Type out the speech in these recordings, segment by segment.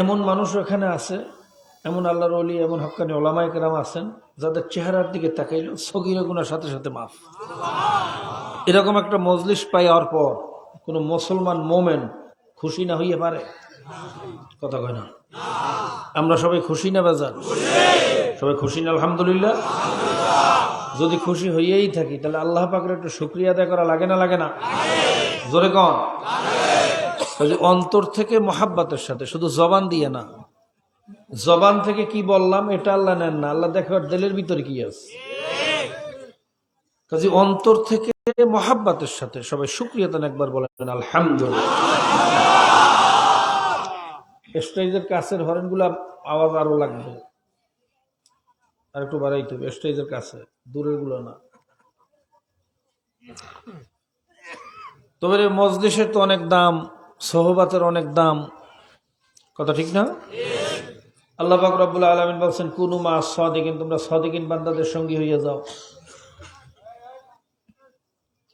এমন মানুষ এখানে আছে, এমন আল্লাহর ওলি, এমন হক্কানি ওলামায়ে কেরাম আছেন যাদের চেহারার দিকে তাকাইল সগীরা গুনার সাথে সাথে মাফ। এরকম একটা মজলিস পাইয়ার পর কোন মুসলমান মোমেন খুশি না হইতে পারে? কথা কয় না? আমরা সবাই খুশি না বাজার? সবাই খুশি না? আলহামদুলিল্লাহ। যদি খুশি হইয়াই থাকি তাহলে আল্লাহ পাকের একটু শুকরিয়া আদায় করা লাগে না? লাগে না? জোরে কন। অন্তর থেকে মহাব্বতের সাথে, শুধু জবান দিয়ে না। জবান থেকে কি বললাম এটা আল্লাহ নেন না, আল্লাহ দেখবার দিলের ভিতরে কি আছে। কাজে অন্তর থেকে মহাব্বতের সাথে সবাই শুকরিয়া দেন, একবার বলেন আলহামদুলিল্লাহ। স্টেজের কাছের হরেন গুলা আওয়াজ আরো লাগবে, আর একটু বাড়াইতে হবে। স্টেজের কাছে, দূরের গুলো না। তবে মজলিসের তো অনেক দাম, সোহবাতের অনেক দাম, কথা ঠিক না? আল্লাহ পাক রব্বুল আলামিন বলছেন কুনু মা সাদিকিন, তোমরা সাদিকিন বান্দাদের সঙ্গী হইয়া যাও।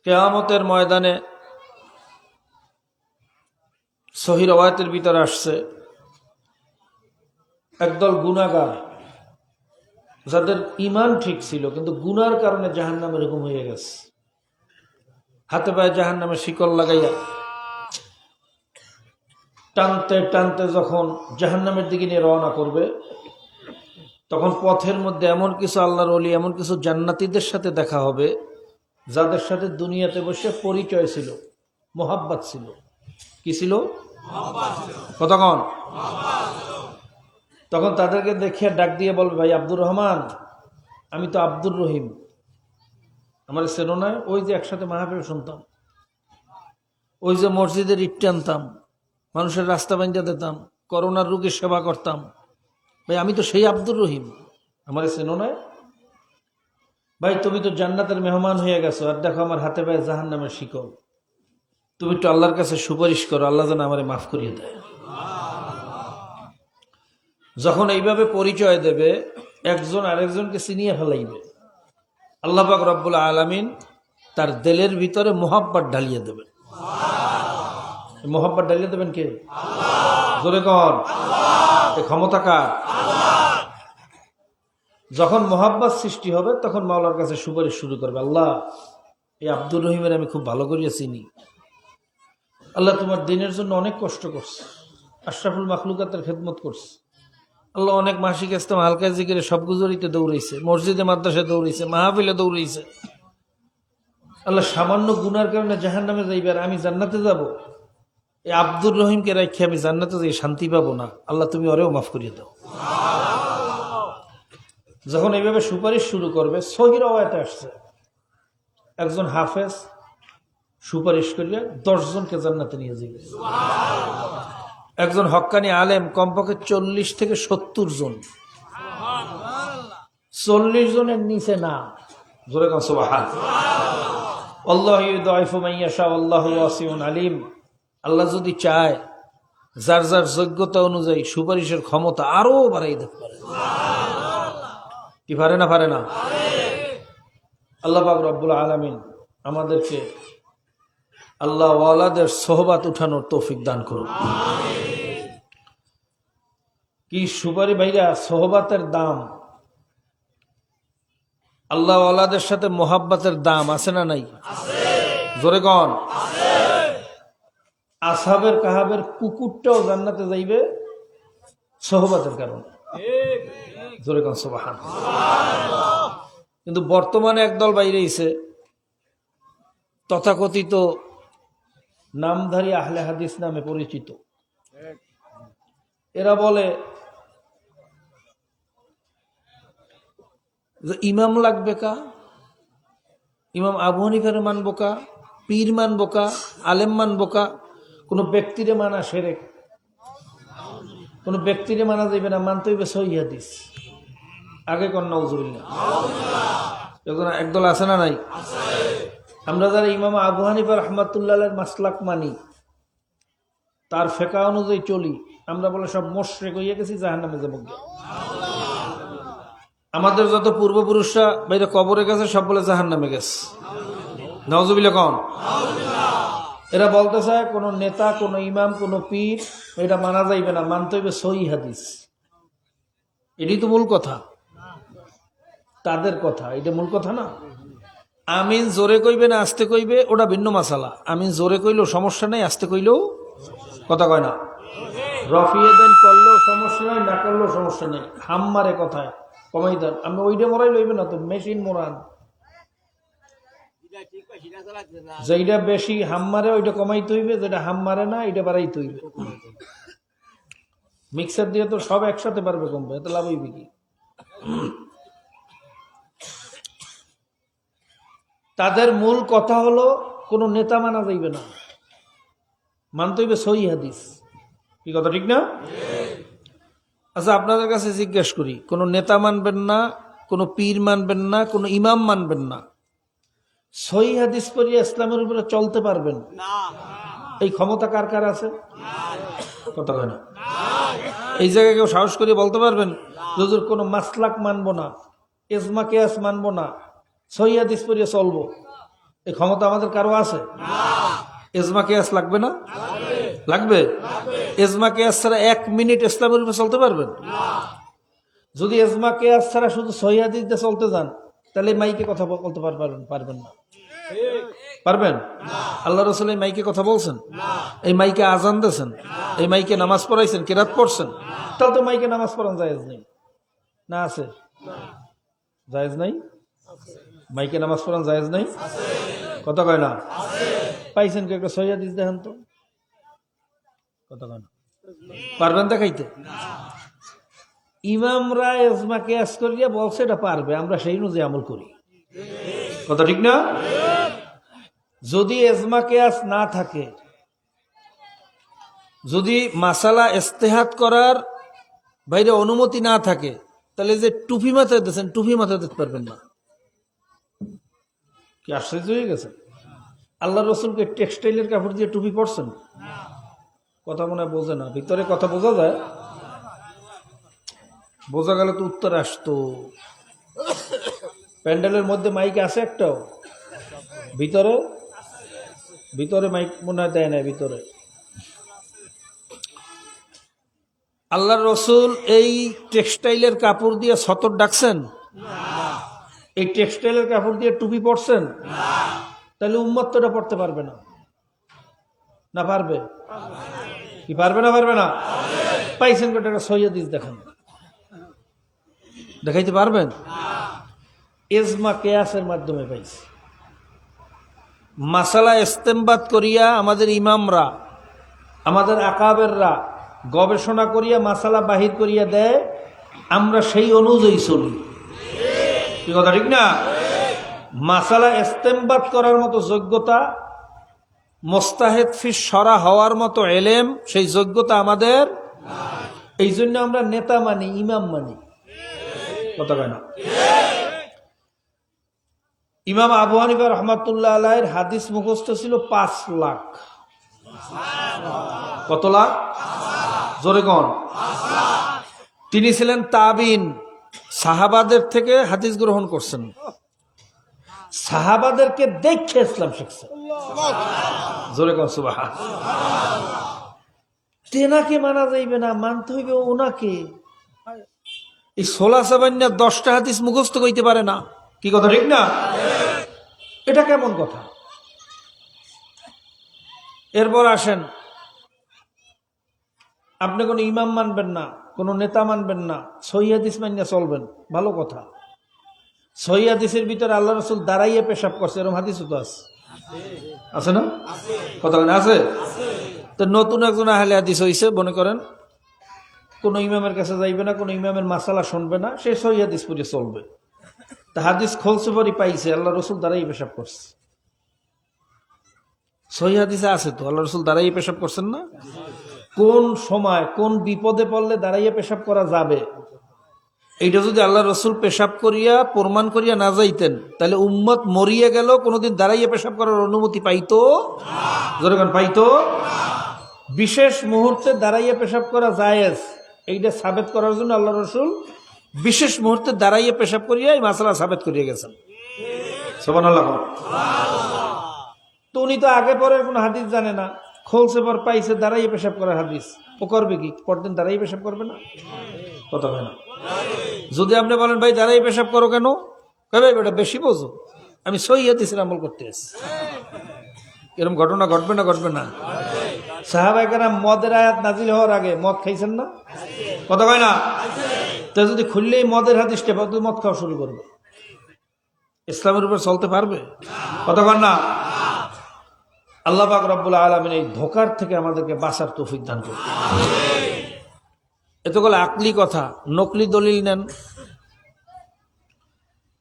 কিয়ামতের ময়দানে সহিহ রওয়ায়াতের ভিতরে আসছে একদল গুনাহগার যাদের ঈমান ঠিক ছিল কিন্তু গুনার কারণে জাহান্নামে এরকম হয়ে গেছে, হাতে পায়ে জাহান্নামে শিকল লাগাইয়া টানতে টানতে যখন জাহান্নামের দিকে নিয়ে রওনা করবে, তখন পথের মধ্যে এমন কিছু আল্লাহর ওলি, এমন কিছু জান্নাতীদের সাথে দেখা হবে যাদের সাথে দুনিয়াতে বসে পরিচয় ছিল, মোহাব্বত ছিল। কি ছিল? কতক্ষণ? তখন তাদেরকে দেখিয়া ডাক দিয়ে বলবে, ভাই আব্দুর রহমান, আমি তো আব্দুর রহিম, আমার চেনো না? ওই যে একসাথে মাহফিল শুনতাম, ওই যে মসজিদের ইট টানতাম, মানুষের রাস্তা বাঞ্জা দিতাম, করোনার রোগীর সেবা করতাম, ভাই আমি তো সেই আব্দুর রহিম, আমার চেনো না? ভাই তুমি তো জান্নাতের মেহমান হয়ে গেছো, আর দেখো আমার হাতে পায়ে জাহান্নামের শিকল, তুমি একটু আল্লাহর কাছে সুপারিশ করো, আল্লাহ যেন আমারে মাফ করিয়ে দেয়। যখন এইভাবে পরিচয় দেবে, একজন আরেকজনকে চিনিয়ে ফেলাইবে, আল্লাহ পাক রব্বুল আলামিন তার দিলের ভিতরে মোহাব্বত ঢালিয়ে দেবেন। মোহাব্বত ঢালিয়ে দেবেন কে? জোরে কর। এই ক্ষমতা কার? যখন মোহাব্বত সৃষ্টি হবে তখন মাওলার কাছে সুপারিশ শুরু করবে, আল্লাহ এই আব্দুর রহিমের আমি খুব ভালো করিয়া চিনি, আল্লাহ তোমার দিনের জন্য অনেক কষ্ট করছে, আশরাফুল মাখলুকাতের খেদমত করছে, আল্লাহ অনেক মাসিক ইস্তেমা, হালকা জিকিরে সব গুজরিতে দৌড়াইছে, মসজিদে মাদ্রাসায় দৌড়াইছে, মাহফিলে দৌড়াইছে, আল্লাহ সামান্য গুনার কারণে জাহান্নামে যাইবে আর আমি জান্নাতে যাব, এই আব্দুর রহিমকে রাখি আমি জান্নাতে যাই শান্তি পাবো না, আল্লাহ তুমি ওরেও মাফ করিয়ে দাও। যখন এইভাবে সুপারিশ শুরু করবে, সহিহ রওয়ায়াতে আসছে একজন হাফেজ সুপারিশ করিয়া 10 জনকে জান্নাতে নিয়ে যাবে। একজন হক্কানি আলেম কমপক্ষে 40 থেকে 70 জন, 40 জনের নিচে না। জোরে কান সুবহানাল্লাহ। আল্লাহু ইউদাইফু মান ইয়াশা আল্লাহু ওয়াসিউন আলিম। আল্লাহ যদি চায় যার যার যোগ্যতা অনুযায়ী সুপারিশের ক্ষমতা আরো বাড়াই দিতে পারে। কি পারে না? পারে না? আল্লাহ পাক রব্বুল আলামিন আমাদেরকে আল্লাহ ওয়ালাদের সোহবাত উঠানোর তৌফিক দান করুন। কি সুপারি ভাইরা, সোহবাতের দাম, আল্লাহ ওয়ালাদের সাথে মোহাব্বতের দাম আছে না নাই? জোরে কন। আসহাবের কাহাবের কুকুরটাও জান্নাতে যাইবে সোহবাতের কারণে। জোরে কন সুবহানাল্লাহ। কিন্তু বর্তমানে একদল বাইরে হইছে তথাকথিত নামধারী আহলে হাদিস নামে পরিচিত। এরা বলে যে ইমাম লাগবে কা, ইমাম আবু হানিফার মানবো কা, পীর মানবো কা, আলেম মানবো কা, কোন ব্যক্তিরে মানা শিরক, কোন ব্যক্তিরে মানা যাইবে না, মানতে হইবে সহিহ হাদিস। আগে কোন নাউজুবিল্লাহ। একদল আছে না নাই? আমরা যারা ইমাম আবু হানিফা রাহমাতুল্লাহের মাসলাক মানি, তার ফিকহ অনুযায়ী চলি, আমরা বলে সব মুশরিক হইয়া গেছি, জাহান্নামে যাব। আমাদের যত পূর্বপুরুষরা বাইরে কবরে গেছে সব বলে জাহান্নামে গেছে। নাউজুবিল্লাহ কোন? এরা বলতে চায় কোন নেতা, কোন ইমাম, কোন পীর এটা মানা যাইবে না, মানতে হইবে সহিহ হাদিস। এটাই তো মূল কথা, তাদের কথা, এটা মূল কথা না। আমিন জোরে কইবে না আস্তে কইবে ওটা ভিন্ন মাসালা। আমিন জোরে কইলেও সমস্যা নাই, আস্তে কইলেও কথা কয় না। রফিয়ে দেন করলেও সমস্যা নাই, না করলেও সমস্যা নেই। হাম মারে কথায় কমাই দেন, আমি ওইটা মরাই লইবে না তো, মেশিন মোরান যেটা বেশি হাম মারে ওইটা কমাইতে হইবে, যেটা হাম মারে না এটা বাড়াইতে হইবে। মিক্সার দিয়ে তো সব একসাথে পারবে কমবে, এত লাভ হইবে কি? তাদের মূল কথা হলো কোন নেতা মানা যাইবে না, মানতে হইবে সহিহ হাদিস। কি কথা ঠিক না? আচ্ছা আপনাদের কাছে জিজ্ঞেস করি, কোন নেতা মানবেন না, কোন পীর মানবেন না, কোন ইমাম মানবেন না, সহিহ হাদিস পড়িয়ে ইসলামের উপরে চলতে পারবেন এই ক্ষমতা কার কার আছে? কথা কয় না। এই জায়গায় কেউ সাহস করে বলতে পারবেন হুজুর কোন মাসলাক মানবো না, ইজমা কিয়াস মানবো না, সহিহ হাদিস পড়িয়ে চলবো, এই ক্ষমতা আমাদের কারো আছে? ইজমা কিয়াস লাগবে না? লাগবে। ইজমা কিয়াস ছাড়া 1 মিনিট ইসলামের উপরে চলতে পারবেন? যদি ইজমা কিয়াস ছাড়া শুধু সহিহ হাদিস দিয়ে চলতে যান তাহলে মাইকে কথা বলতে পারবেন না। পারবেন? আল্লাহ রাসূল এই মাইকে কথা বলছেন, এই মাইকে আজান দিয়েছেন, এই মাইকে নামাজ পড়াইছেন, কিরাত পড়ছেন, তাহলে তো মাইকে নামাজ পড়ান জায়েজ নেই না? আছে? জায়েজ নাই? মাইকে নামাজ পড়ান জায়েজ নাই? কথা কয় না। পাইছেন কি একটা সহিহ হাদিস দেখেন তো? কথা কয় না। পারবেন দেখাইতে? ইমামরা ইজমা কিয়াস করিয়া বলছে এটা পারবে, আমরা সেই অনুযায়ী আমল করি। কথা ঠিক না? যদি ইজমা কিয়াস না থাকে, যদি মাসালা ইস্তেহাদ করার বাইরে অনুমতি না থাকে, তাহলে যে টুপি মাথায় দিয়েছেন টুপি মাথায় দিতে পারবেন না। কি আশ্চর্য হয়ে গেছে? আল্লাহ রসুলকে টেক্সটাইলের কাপড় দিয়ে টুপি পরছেন? কথা মনে হয় বোঝে না, ভিতরে কথা বোঝা যায়, বোঝা গেলে তো উত্তর আসতো। প্যান্ডেলের মধ্যে মাইক আছে একটাও? ভিতরে ভিতরে মাইক মনে হয় দেয় না ভিতরে। আল্লাহ রসুল এই টেক্সটাইলের কাপড় দিয়ে সতর ডাকছেন? এই টেক্সটাইলের কাপড় দিয়ে টুপি পরছেন? তাহলে উম্মত তো এটা পড়তে পারবে না। না পারবে? কি পারবে না? পারবে না। পাইছেন কোটা সহিহ হাদিস দেখেন, দেখাইতে পারবেন? ইজমা কিয়াসের মাধ্যমে পাইছে। মাসালা ইস্তেমবাদ করিয়া আমাদের ইমামরা, আমাদের আকাবেররা গবেষণা করিয়া মাসালা বাহির করিয়া দেয়, আমরা সেই অনুযায়ী চলি। কি কথা ঠিক না? মাসালা ইস্তেমবাদ করার মতো যোগ্যতা, মুস্তাহিদ ফি শরা হওয়ার মতো এলেম, সেই যোগ্যতা আমাদের। এই জন্য আমরা নেতা মানি, ইমাম মানি। কথা কয় না। ইমাম আবু হানিফা রহমাতুল্লাহ আলাইহির হাদিস মুখস্থ ছিল 5 লাখ। কত লাখ? জোরে কোন? তিনি ছিলেন তাবিন, সাহাবাদের থেকে হাদিস গ্রহণ করছেন, সাহাবাদেরকে দেখে ইসলাম শিখছেন। জোরে কোন সুবহানাল্লাহ। তেনাকে মানা যাইবে না, মানতে হইবে ওনাকে। এই 16 সাবান্না 10টা হাদিস মুখস্থ কইতে পারে না। কি কথা ঠিক না? এটা কেমন কথা? এরপর আসেন, আপনি কোন ইমাম মানবেন না, কোন নেতা মানবেন না, সহিহ হাদিস মানিয়া চলবেন, ভালো কথা। সহিহ হাদিসের ভিতরে আল্লাহ রাসূল দাঁড়াইয়ে পেশাব করছে, এরকম হাদিসও তো আছে। আছে না? কথা আছে? তো নতুন একজন আহলে হাদিস হইছে, মনে করেন কোন ইমামের কাছে যাইবে না, কোন ইমামের মাসালা শুনবে না, সে সহিহ হাদিস পড়ে চলবে। তা হাদিস খোলছে পরই পাইছে আল্লাহ রসুল দাঁড়াই পেশাব করছে। সহিহ হাদিসে আছে তো আল্লাহ রসুল দাঁড়াইয়ে পেশাব করছেন না? কোন সময় কোন বিপদে পড়লে দাঁড়াইয়ে পেশাব করা যাবে, এইটা যদি আল্লাহ রসুল পেশাব করিয়া প্রমাণ করিয়া না যাইতেন, তাহলে উম্মত মরিয়া গেল, কোনোদিন দাঁড়াইয়ে পেশাব করার অনুমতি পাইতো? জনগণ পাইতো? বিশেষ মুহূর্তে দাঁড়াইয়ে পেশাব করা জায়েজ, এইটা সাবেত করার জন্য আল্লাহ রসুল বিশেষ মুহূর্তে দাঁড়াইয়ে পেশাব করিয়া এই মাসালা সাবেত করিয়া গেছেন। সুবহানাল্লাহ। তো উনি তো আগে পরের কোনো হাদিস জানে না, খোলসে পর পাইছে দাঁড়াইয়ে পেশাব করার হাদিস, ও করবে কি? পরদিন দাঁড়াইয়ে পেশাব করবে না? কথা হয় না। যদি আপনি বলেন ভাই দাঁড়াইয়ে পেশাব করো কেন, ভাই বেটা বেশি বোঝো, আমি সহি হাদিসের আমল করতে আসি। এরকম ঘটনা ঘটবে না? ঘটবে না? সাহাবায়ে কেরাম মদের আয়াত নাজিল হওয়ার আগে মদ খাইছেন না? কথা হয় না? তো যদি খুললেই মদের হাদিসটা মদ খাওয়া শুরু করবে, ইসলামের উপর চলতে পারবে? কথা কন না? আল্লাহ পাক রব্বুল আলামিন এই ধোঁকার থেকে আমাদেরকে বাঁচার তৌফিক দান করুন। এতগুলো আকলি কথা, নকলি দলিল নেন।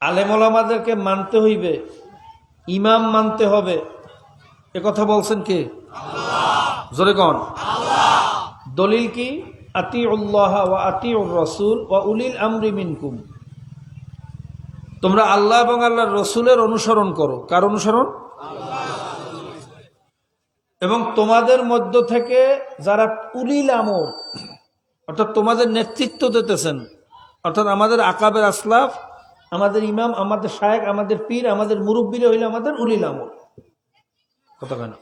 আলেম ওলামাদেরকে মানতে হইবে, ইমাম মানতে হবে, এ কথা বলছেন কে? জোরে কন। দলিল কি? আতিউল্লাহ ওয়া আতিউর রাসূল ওয়া উলিল আমরি মিনকুম। তোমরা আল্লাহ এবং আল্লাহর রসুলের অনুসরণ করো। কার অনুসরণ? এবং তোমাদের মধ্য থেকে যারা উলিল আমর, অর্থাৎ তোমাদের নেতৃত্ব দিতেছেন, অর্থাৎ আমাদের আকাবের আসলাফ, আমাদের ইমাম, আমাদের শায়েখ, আমাদের পীর, আমাদের মুরব্বীরা হইলে আমাদের উলিল আমর। কথা কেন?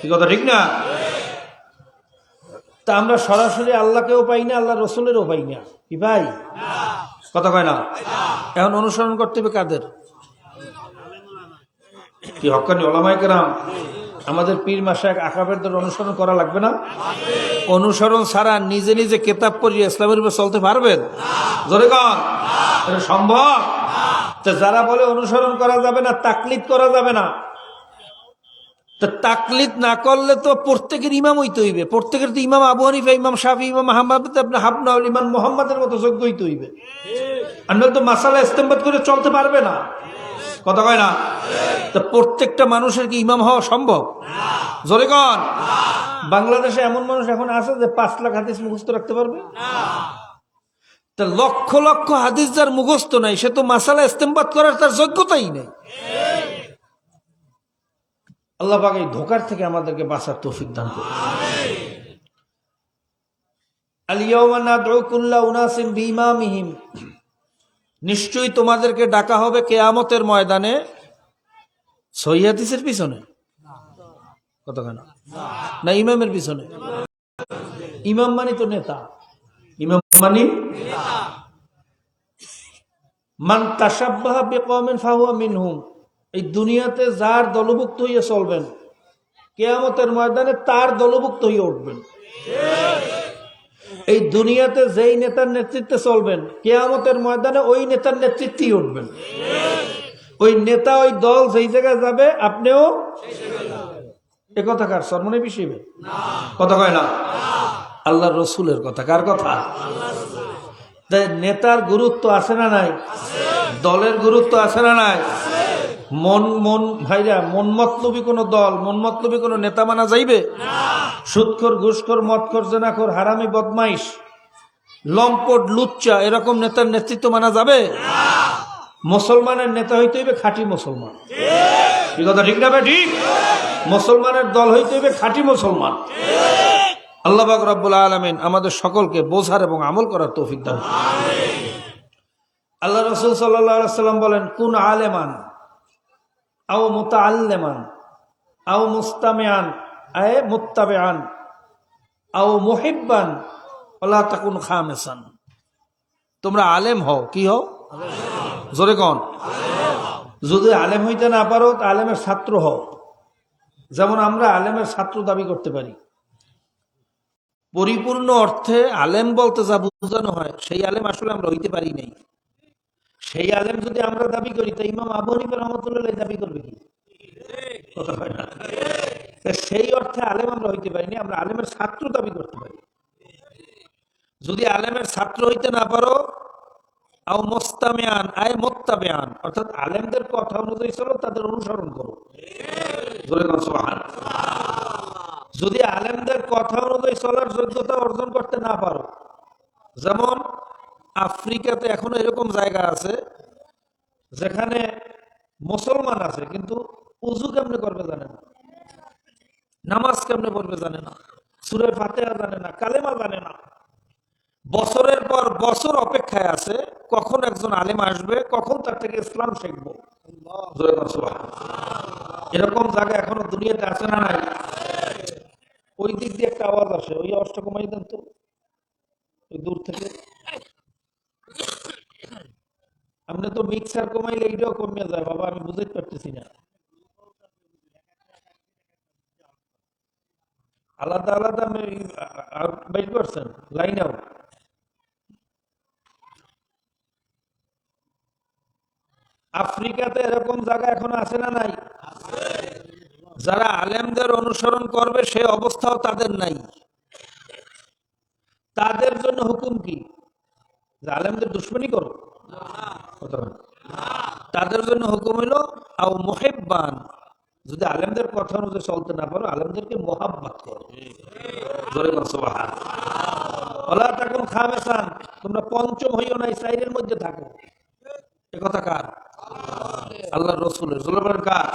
কি কথা ঠিক না? তা আমরা সরাসরি আল্লাহকেও পাই না, আল্লাহ রসুলেরও পাই না, কি ভাই? কথা কয় না? এখন অনুসরণ করতে হবে কাদের? কি হক্কানি ওলামায়ে কেরাম, আমাদের পীর মাশায়েখ আকাবেরদের অনুসরণ করা লাগবে না? অনুসরণ ছাড়া নিজে নিজে কিতাব পড়িয়ে ইসলামের উপর চলতে পারবেন? জোরে কন, এটা সম্ভব? যারা বলে অনুসরণ করা যাবে না, তাকলিদ করা যাবে না, তাকলিদ না করলে তো প্রত্যেকের ইমাম হইতে হইবে। প্রত্যেকের তো ইমাম আবু হানিফা, ইমাম শাফি, ইমাম আহমদ, হাবনাউল ইমাম মুহাম্মাদের মতো যোগ্য হইতে হইবে। আর নয়তো মাসালা ইস্তেমবাদ করে চলতে পারবে না। কথা কয় না? তা প্রত্যেকটা মানুষের কি ইমাম হওয়া সম্ভব? জোরে কন। বাংলাদেশে এমন মানুষ এখন আছে যে 5 লাখ হাদিস মুখস্থ রাখতে পারবে? তা লক্ষ লক্ষ হাদিস যার মুখস্থ নাই, সে তো মাসালা ইস্তেমবাদ করার তার যোগ্যতাই নেই। আল্লাহ পাক এই ধোঁকার থেকে আমাদেরকে বাঁচার তৌফিক দান করুন। আল-ইয়াওমা নাদউ কুল্লা উনাসিন বিইমামিহিম, নিশ্চয়ই তোমাদেরকে ডাকা হবে কিয়ামতের ময়দানে সহিহ হাদিসের পিছনে। কত কেন না ইমামের পিছনে? ইমাম মানে তো নেতা, ইমাম মানে মান তাশাব্বাহা বিকওমিন ফাহুয়া মিনহুম। এই দুনিয়াতে যার দলভুক্ত হইয়া চলবেন, কিয়ামতের ময়দানে তার দলভুক্ত হইয়া উঠবেন। এই দুনিয়াতে যেই নেতার নেতৃত্বে চলবেন, কিয়ামতের ময়দানে ওই নেতার নেতৃত্বেই উঠবেন। ওই নেতা, ওই দল যেই জায়গায় যাবে, আপনিও এ কথা কার সরমনে বিষয়বে? কথা কয় না? আল্লাহর রসুলের কথা। কার কথা? নেতার গুরুত্ব আছে না নাই? দলের গুরুত্ব আছে না নাই? ভাইরা, মন মতলবী কোনো দল, মন মতলবী কোনো নেতা মানা যাইবে? সুদখোর, ঘুষখোর, মদখোর, জেনাখোর, হারামি, বদমাইশ, লম্পট, লুচ্চা, এরকম নেতার নেতৃত্ব মানা যাবে? মুসলমানের নেতা হইতে হইবে খাঁটি মুসলমান। কি কথা ঠিক না ভাই? ঠিক। মুসলমানের দল হইতে হইবে খাঁটি মুসলমান। আল্লাহ পাক রব্বুল আলামিন আমাদের সকলকে বোঝার এবং আমল করার তৌফিক দান করুন। আল্লাহ রাসূল সাল্লাল্লাহু আলাইহি ওয়াসাল্লাম বলেন, কুন আলেমান আও মুতাআল্লিমান আও মুস্তামিআন আয় মুত্তাবিআন আও মুহিব্বান ওয়ালা তাকুন খামিসান। তোমরা আলেম হও। কি হও? জোরে কোন। যদি আলেম হইতে না পারো, আলেমের ছাত্র হও। যেমন আমরা আলেমের ছাত্র দাবি করতে পারি। পরিপূর্ণ অর্থে আলেম বলতে যা বোঝানো হয়, সেই আলেম আসলে আমরা হইতে পারি নাই। সেই আলেম যদি আমরা দাবি করি, তো ইমাম আবু হানিফা রাহমাতুল্লাহ দাবি করবে কি? কথা হয় না? সেই অর্থে আলেম আমরা হইতে পারিনি, আমরা আলেমের ছাত্র দাবি করতে পারি। যদি আলেমের ছাত্র হইতে না পারো, আও মুস্তামিআন আয় মুত্তাবিআন, অর্থাৎ আলেমদের কথা অনুযায়ী চলো, তাদের অনুসরণ করো। জোরে বলো সুবহানাল্লাহ। যদি আলেমদের কথা অনুযায়ী চলার যোগ্যতা অর্জন করতে না পারো, যেমন আফ্রিকাতে এখনো এরকম জায়গা আছে যেখানে মুসলমান আছে, কিন্তু উযু কেমনে করবে জানে না, নামাজ কেমনে পড়বে জানে না, সূরা ফাতিহা জানে না, কালেমা জানে না। বছরের পর বছর অপেক্ষায় আছে কখন একজন আলেম আসবে, কখন তার থেকে ইসলাম শিখবো। এরকম জায়গা এখনো দুনিয়াতে আছে না নাই? ওই দিক দিয়ে একটা আওয়াজ আসে, ওই আওয়াজটা কমাই দেন তো, ওই দূর থেকে। আপনি তো মিক্সার কমাইলে এইটাও কমিয়ে যায় বাবা, আমি বুঝতে পারতেছি না। আলাদা আলাদা বের করছেন লাইন আউট। আফ্রিকাতে এরকম জায়গা এখনো আছে না নাই? যারা আলেমদের অনুসরণ করবে সে অবস্থাও তাদের নাই। তাদের জন্য হুকুম কি? যে আলেমদের দুশ্মনী করো? তাদের জন্য হুকুম হইল আও মুহিব্বান, যদি আলেমদের কথা অনুযায়ী চলতে না পারো আলেমদেরকে মোহাব্বত করো। জোরে বল সুবহানাল্লাহ। ওয়ালা তাকুন খামিসান, তোমরা পঞ্চম হইও না, চাইরের মধ্যে থাকো। এ কথা কার? আল্লাহর রাসূলের। জোরে বলেন কার?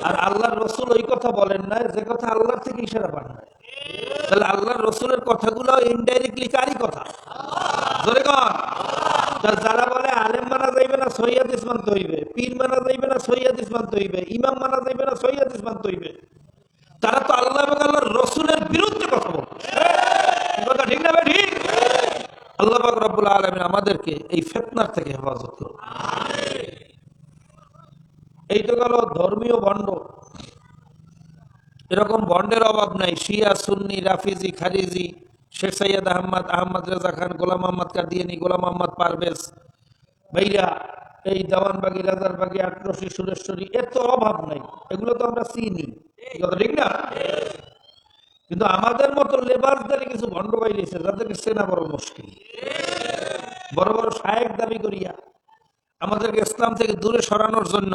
আর আল্লাহর রাসূল ওই কথা বলেন না যে কথা আল্লাহর থেকে ইশারা পান না। তাহলে আল্লাহর রাসূলের কথাগুলো ইনডাইরেক্টলি কারই কথা? জোরে কর। যারা বলে আলেম মানা যাইবে না সহিহ হাদিস মানতে হইবে, পীর মানা যাইবে না সহিহ হাদিস মানতে হইবে, ইমাম মানা যাইবে না সহিহ হাদিস মানতে হইবে, তারা তো আল্লাহ এবং আল্লাহর রাসূলের বিরুদ্ধে কথা বলে। কথা ঠিক না ভাই? ঠিক। আল্লাহ পাক রব্বুল আলামিন আমাদেরকে এই ফিতনার থেকে হেফাজত করুন। এই তো গেল ধর্মীয় ভণ্ড। এরকম ভণ্ডের অভাব নাই। শিয়া, সুন্নি, রাফিজি, খারিজি, শেখ সৈয়দ আহমদ, আহমদ রেজা খান, গোলাম আহমদ কাদিয়ানি, গোলাম আহমদ পারভেজ ভাইয়া, এই দেওয়ানবাগি, রাজারবাগি, আটরশি, সুরেশ্বরী, এর তো অভাব নাই। এগুলো তো আমরা চিনি, ঠিক না? কিন্তু আমাদের মতো লেবাসদারি কিছু ভণ্ড বাইরেছে যাদেরকে চেনা বড় মুশকিল। বড় বড় শায়েখ দাবি করিয়া আমাদেরকে ইসলাম থেকে দূরে সরানোর জন্য,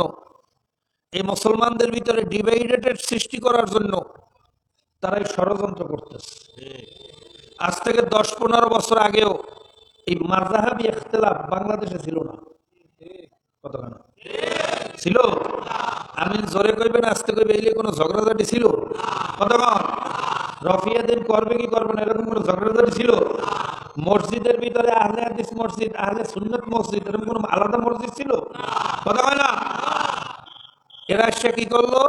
এই মুসলমানদের ভিতরে ডিভাইডেড সৃষ্টি করার জন্য তারাই ষড়যন্ত্র করতেছে। আজ থেকে 10-15 বছর আগেও এই মাযহাবি ইখতিলাফ বাংলাদেশে ছিল না। কতক্ষণ ছিল? আমি জোরে কইবেন আস্তে কইবে, এই কোনো ঝগড়াঝাটি ছিল? কতক্ষণ? রফিয়া দিন করবে কি করবে না এরকম কোনো ঝগড়াঝাটি ছিল? মসজিদের ভিতরে আহলে হাদিস মসজিদ, আহলে সুন্নাত মসজিদ, এরকম কোনো আলাদা মসজিদ ছিল? কতক্ষণ না? এরা এসে কি করলো?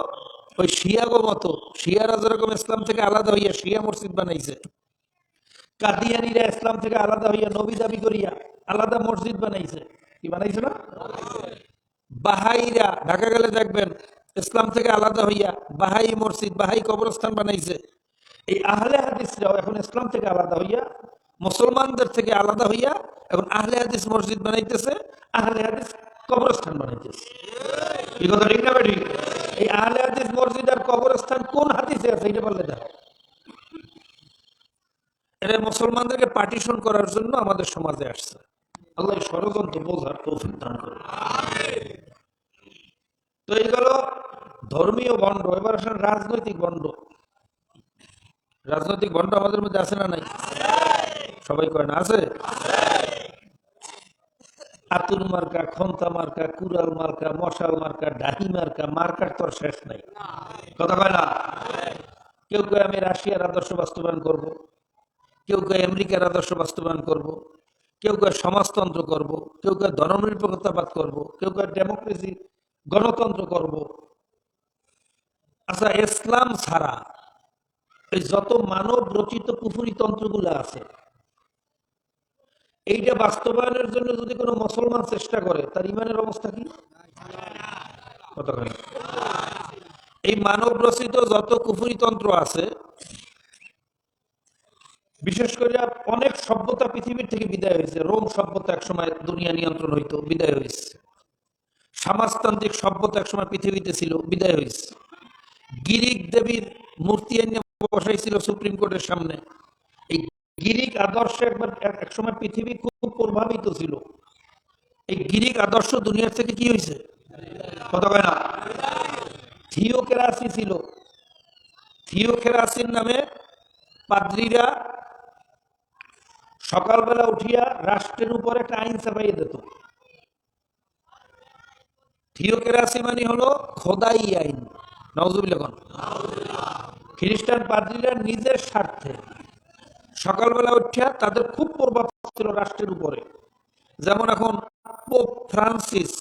ওই শিয়াগো মতো, শিয়ারা যেরকম ইসলাম থেকে আলাদা হইয়া শিয়া মসজিদ বানাইছে, কাদিয়ানীরা ইসলাম থেকে আলাদা হইয়া নবী দাবি করিয়া আলাদা মসজিদ বানাইছে। কি বানাইছে না? বাহাইরা ঢাকা গেলে দেখবেন ইসলাম থেকে আলাদা হইয়া বাহাই মসজিদ, বাহাই কবরস্থান বানাইছে। এই আহলে হাদিসরাও এখন ইসলাম থেকে আলাদা হইয়া, মুসলমানদের থেকে আলাদা হইয়া এখন আহলে হাদিস মসজিদ বানাইতেছে, আহলে হাদিস কবরস্থান বানাইতেছে। কি কথা ঠিক না ঠিক? এই আহলে হাদিস মসজিদ আর কবরস্থান কোন হাদিসে আছে এটা বললে দেখো। এরা মুসলমানদেরকে পার্টিশন করার জন্য আমাদের সমাজে আসছে। আল্লাহ ষড়যন্ত্র বোঝার তৌফিক দান করুন। তো এই গেল ধর্মীয় ভণ্ড। এবার আসেন রাজনৈতিক ভণ্ড। রাজনৈতিক ভণ্ড আমাদের মধ্যে আছে না নাই? সবাই কয় না আছে? আতুর মার্কা, খন্তা মার্কা, কুড়াল মার্কা, মশাল মার্কা, ডাহি মার্কা, মার্কার তো শেষ নাই। কথা কয় না? কেউ কয় আমি রাশিয়ার আদর্শ বাস্তবায়ন করব, কেউ কয় আমেরিকার আদর্শ বাস্তবায়ন করব, কেউ কয় সমাজতন্ত্র করব, কেউ কয় ধর্মনিরপেক্ষতাবাদ করব, কেউ কয় ডেমোক্রেসি, গণতন্ত্র করব। আচ্ছা, ইসলাম ছাড়া এই যত মানব রচিত কুফরি তন্ত্রগুলো আছে, এইটা বাস্তবায়নের জন্য যদি কোনো মুসলমান চেষ্টা করে তার ইমানের অবস্থা কি? এই মানব রচিত যত কুফরি তন্ত্র আছে, বিশেষ করে অনেক সভ্যতা পৃথিবীর থেকে বিদায় হয়েছে। রোম সভ্যতা একসময় দুনিয়া নিয়ন্ত্রণ হইতো, বিদায় হয়েছে। সমাজতান্ত্রিক সভ্যতা একসময় পৃথিবীতে ছিল, বিদায় হয়েছে। গ্রিক দেবীর মূর্তি এনে বসাইছিল সুপ্রিম কোর্টের সামনে। এই গ্রিক আদর্শ একবার একসময় পৃথিবী খুব প্রভাবিত ছিল। এই গ্রিক আদর্শ দুনিয়ার থেকে কি হয়েছে? কথা কয় না? থিওক্রাসি ছিল। থিওক্রাসির নামে পাদ্রীরা সকালবেলা উঠিয়া রাষ্ট্রের উপর একটা আইন চাপাইয়ে দিত। থিওক্রাসি মানে হলো খোদাই আইন। নাউজুবিল্লাহ। খ্রিস্টান পাদ্রীরা নিজের স্বার্থে সকালবেলা উঠিয়া, তাদের খুব প্রভাব ছিল রাষ্ট্রের উপরে। যেমন এখন পোপ ফ্রান্সিস,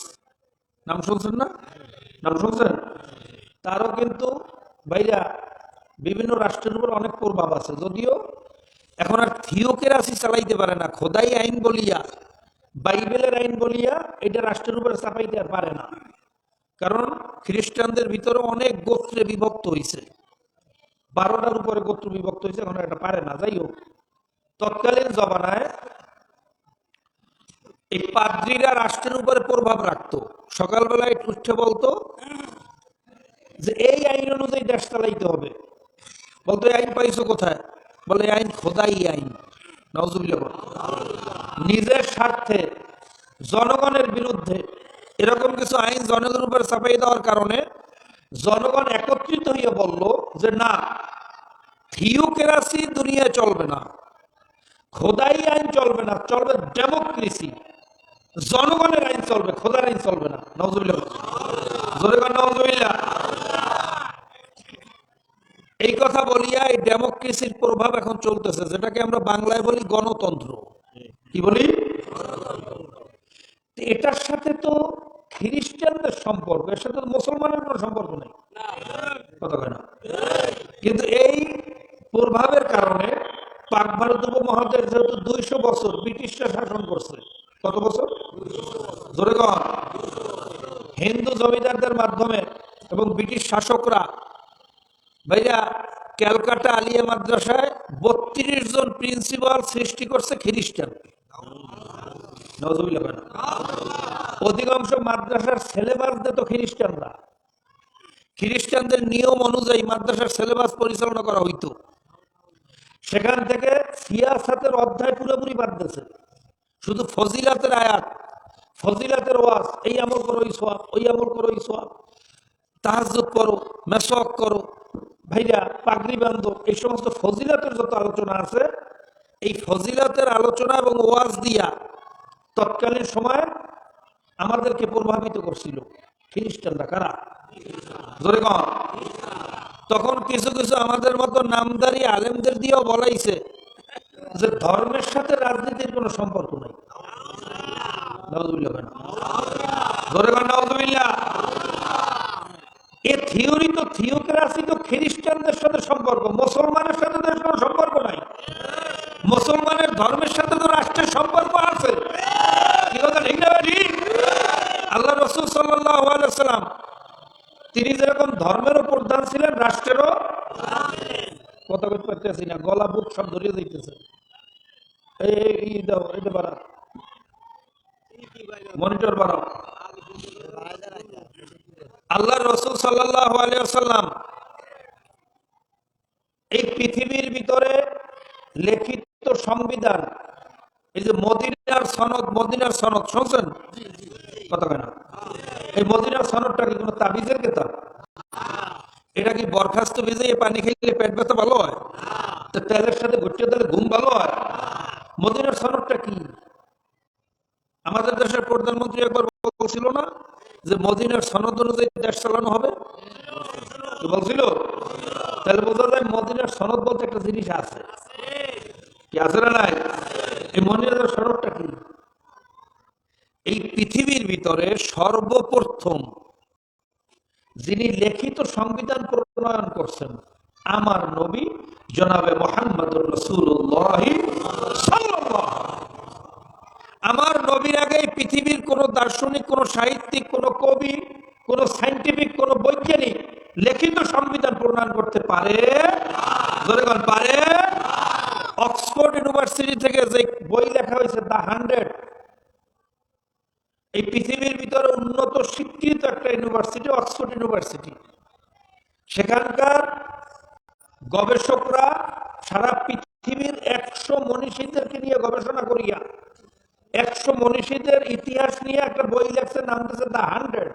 নাম শুনছেন না? নাম শুনছেন? তারও কিন্তু ভাইরা বিভিন্ন রাষ্ট্রের উপর অনেক প্রভাব আছে, যদিও এখন আর থিওকেরাসি চালাইতে পারে না, খোদাই আইন বলিয়া, বাইবেলের আইন বলিয়া এটা রাষ্ট্রের উপরে চাপাইতে আর পারে না। কারণ খ্রিস্টানদের ভিতরে অনেক গোত্রে বিভক্ত হয়েছে, 12টার উপরে গোত্র বিভক্ত হয়েছে, এখন এটা পারে না। যাই হোক, তৎকালীন জমানায় এই পাদ্রীরা রাষ্ট্রের উপরে প্রভাব রাখতো। সকালবেলায় উঠে বলতো যে এই আইন অনুযায়ী দেশ চালাইতে হবে। বলতো এই আইন পাইছো কোথায়? বলে এই আইন খোদাই আইন। নাউজুবিল্লাহ। নিজের স্বার্থে জনগণের বিরুদ্ধে এরকম কিছু আইন জনগণের উপর চাপাই দেওয়ার কারণে জনগণ একত্রিত হয়ে বলল যে না, থিওক্রেসি দুনিয়ায় চলবে না, খোদাই আইন চলবে না, চলবে ডেমোক্রেসি, জনগণের আইন চলবে, খোদার আইন চলবে না। নাউজুবিল্লাহ, জোরে বলেন নাউজুবিল্লাহ। এই কথা বলিয়া এই ডেমোক্রেসির প্রভাব এখন চলতেছে, যেটাকে আমরা বাংলায় বলি গণতন্ত্র। কি বলি? এটার সাথে তো খ্রিস্টানদের সম্পর্ক, এর সাথে তো মুসলমানের কোনো সম্পর্ক নেই, কথা হয় না। কিন্তু এই প্রভাবের কারণে পাক ভারত উপমহাদেশ যেহেতু 200 বছর ব্রিটিশরা শাসন করছে। কত বছর? জোরে কন। হিন্দু জমিদারদের মাধ্যমে এবং ব্রিটিশ শাসকরা ভাইয়া ক্যালকাটা আলিয়া মাদ্রাসায় 32 জন প্রিন্সিপাল সৃষ্টি করছে খ্রিস্টান। অধিকাংশ মাদ্রাসার সিলেবাস দিত খ্রিস্টানরা। খ্রিস্টানদের নিয়ম অনুযায়ী মাদ্রাসার সিলেবাস পরিচালনা করা হইতো। সেখান থেকে সিয়াসাতের অধ্যায় পুরোপুরি বাদ দিয়েছে, শুধু ফজিলাতের আয়াত, ফজিলাতের ওয়াজ, এই আমল করো এই সওয়াব, ওই আমল করো এই সওয়াব, তাহাজ্জুদ করো, মেসওয়াক করো, ভাইরা পাগড়ি বাঁধো, এই সমস্ত ফজিলাতের যত আলোচনা আছে, এই ফজিলাতের আলোচনা এবং ওয়াজ দিয়া তৎকালীন সময় আমাদেরকে প্রভাবিত করছিল খ্রিস্টানরা। কারা? জোরে কন। তখন কিছু কিছু আমাদের মতো নামদারি আলেমদের দিয়েও বলাইছে যে ধর্মের সাথে রাজনীতির কোনো সম্পর্ক নাই। নাউজুবিল্লাহ। জোরে কন নাউজুবিল্লাহ। এ থিওরি তো, থিওক্রেসি তো খ্রিস্টানদের সাথে সম্পর্ক, মুসলমানের সাথে তো কোনো সম্পর্ক নাই। মুসলমানের ধর্মের সাথে তো রাষ্ট্রের সম্পর্ক আছে। কি কথা ঠিক না? আল্লাহ রাসূল সাল্লাল্লাহু আলাইহি ওয়াসাল্লাম তিনি যেরকম ধর্মেরও প্রধান ছিলেন, রাষ্ট্রেরও। কথা বলতে পারতেছি না, গলা বুক সব ধরিয়ে যাইতেছে। এই দাও, এটা বাড়াও, মনিটর বাড়াও। আল্লাহ রাসূল সাল্লাল্লাহু আলাইহি ওয়াসাল্লাম এই পৃথিবীর ভিতরে লিখিত সংবিধান, এই যে মদিনার সনদ, মদিনার সনদ শুনছেন? কথা কেন? এই মদিনার সনদটা কি কোনো তাবিজের কিতাব? এটা কি বরখাস্ত ভিজে পানি খেলে পেট ব্যথা ভালো হয়? তো তেলের সাথে ঘুরতে দিলে ঘুম ভালো হয়? মদিনার সনদটা কি? আমাদের দেশের প্রধানমন্ত্রী একবার বলছিল না যে মদিনার সনদ অনুযায়ী দেশ চালানো হবে? বলছিল। তাহলে বোঝা যায় মদিনার সনদ বলতে একটা জিনিস আছে। কি আছে না নাই? এই মদিনার সনদটা কি? এই পৃথিবীর ভিতরে সর্বপ্রথম যিনি লিখিত সংবিধান প্রণয়ন করছেন আমার নবী জনাবে মুহাম্মদুর রাসূলুল্লাহ সাল্লাল্লাহু আলাইহি ওয়াসাল্লাম। আমার নবীর আগে পৃথিবীর কোন দার্শনিক, কোন সাহিত্যিক, কোন কবি, কোন সায়েন্টিফিক, কোন বৈজ্ঞানিক লিখিত সংবিধান প্রণয়ন করতে পারে? পারে? অক্সফোর্ড ইউনিভার্সিটি থেকে যে বই লেখা হয়েছে দ্য 100, এই পৃথিবীর ভিতরে উন্নত শিক্ষিত একটা ইউনিভার্সিটি, অক্সফোর্ড ইউনিভার্সিটি। সেখানকার গবেষকরা সারা পৃথিবীর 100 মনীষীদেরকে নিয়ে গবেষণা করিয়া 100 মনীষীদের ইতিহাস নিয়ে একটা বই লেখছে, নাম দিয়েছে দ্য 100।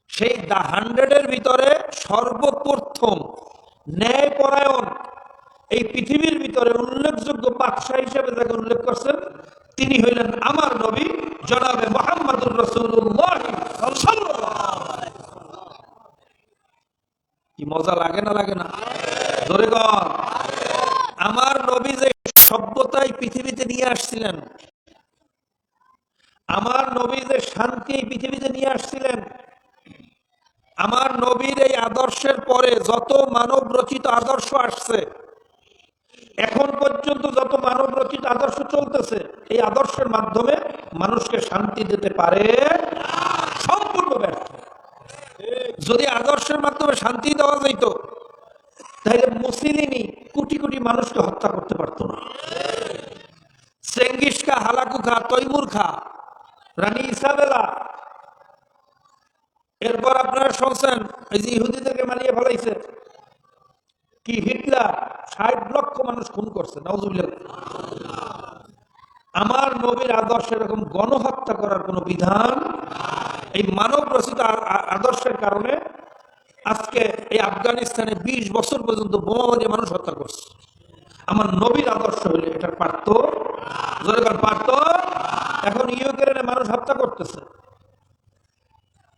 সেই দ্য 100-এর ভিতরে সর্বপ্রথম ন্যায়পরায়ণ এই পৃথিবীর ভিতরে উল্লেখযোগ্য বাদশাহ হিসেবে যাকে উল্লেখ করছেন তিনি হইলেন আমার নবী জনাবে মুহাম্মদুর রাসূলুল্লাহ সাল্লাল্লাহু আলাইহি ওয়াসাল্লাম। কি মজা লাগে না লাগে না? জোরে বল। আমার নবী যে সভ্যতাই পৃথিবীতে নিয়ে আসছিলেন, আমার নবী যে শান্তি পৃথিবীতে নিয়ে আসছিলেন, আমার নবী পরে যত মানব রচিত আদর্শ আসছে, এখন পর্যন্ত যত মানব রচিত আদর্শ চলতেছে, এই আদর্শের মাধ্যমে মানুষকে শান্তি দিতে পারে সম্পূর্ণ ব্যর্থ। যদি আদর্শের মাধ্যমে শান্তি দেওয়া যেত, তাহলে মুসলিনি কোটি কোটি মানুষকে হত্যা করতে পারত না। চেঙ্গিস খা, হালাকু খা, তৈমুর খা, রানী ইসাবেলা, এরপর আপনারা শুনছেন এই যে ইহুদিদেরকে মানিয়ে ফেলাইছে কি হিটলার ৬০ লক্ষ মানুষ খুন করছে। নাউজুবিল্লাহ। আমার নবীর আদর্শ এরকম গণহত্যা করার কোন বিধান, এই মানব রচিত আদর্শের কারণে আজকে এই আফগানিস্তানে ২০ বছর পর্যন্ত বোমা বানিয়ে মানুষ হত্যা করছে। আমার নবীর আদর্শ হইলে এটা পারত, পারত। এখন ইউক্রেনে মানুষ হত্যা করতেছে।